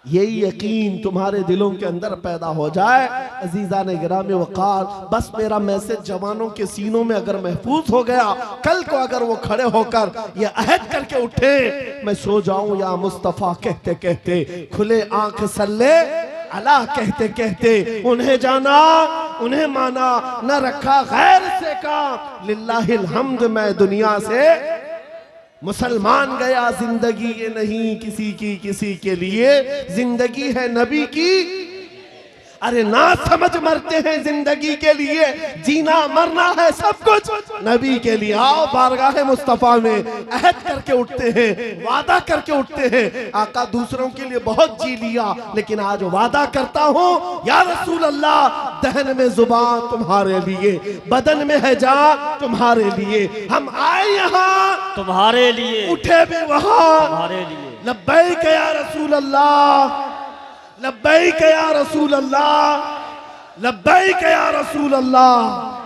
यही यकीन तुम्हारे दिलों के अंदर पैदा हो जाए। अजीजा ने गिरामी वक़ार, बस मेरा मैसेज जवानों के सीनों में अगर महफूज हो गया, कल को अगर वो खड़े होकर ये अहद करके उठे, मैं सो जाऊं या मुस्तफ़ा कहते कहते, खुले आंख सल्ले अल्लाह कहते कहते, उन्हें जाना उन्हें माना, न रखा गैर से काम, लिल्लाहिल हम्द मैं दुनिया से मुसलमान गया। जिंदगी ये नहीं किसी की किसी के लिए, जिंदगी है नबी की। अरे ना समझ मरते हैं जिंदगी के लिए, जीना मरना है सब कुछ नबी के लिए। आओ बारगाह मुस्तफा में अहद करके उठते हैं, वादा करके उठते हैं। आका दूसरों के लिए बहुत जी लिया, लेकिन आज वादा करता हूँ या रसूल अल्लाह, दहन में जुबान तुम्हारे लिए, बदन में है जान तुम्हारे लिए। हम आए यहाँ तुम्हारे लिए, उठे भी वहाँ तुम्हारे लिए। लब्बैक या रसूल अल्लाह, लब्बैक या रसूल अल्लाह, लब्बैक या रसूल अल्लाह।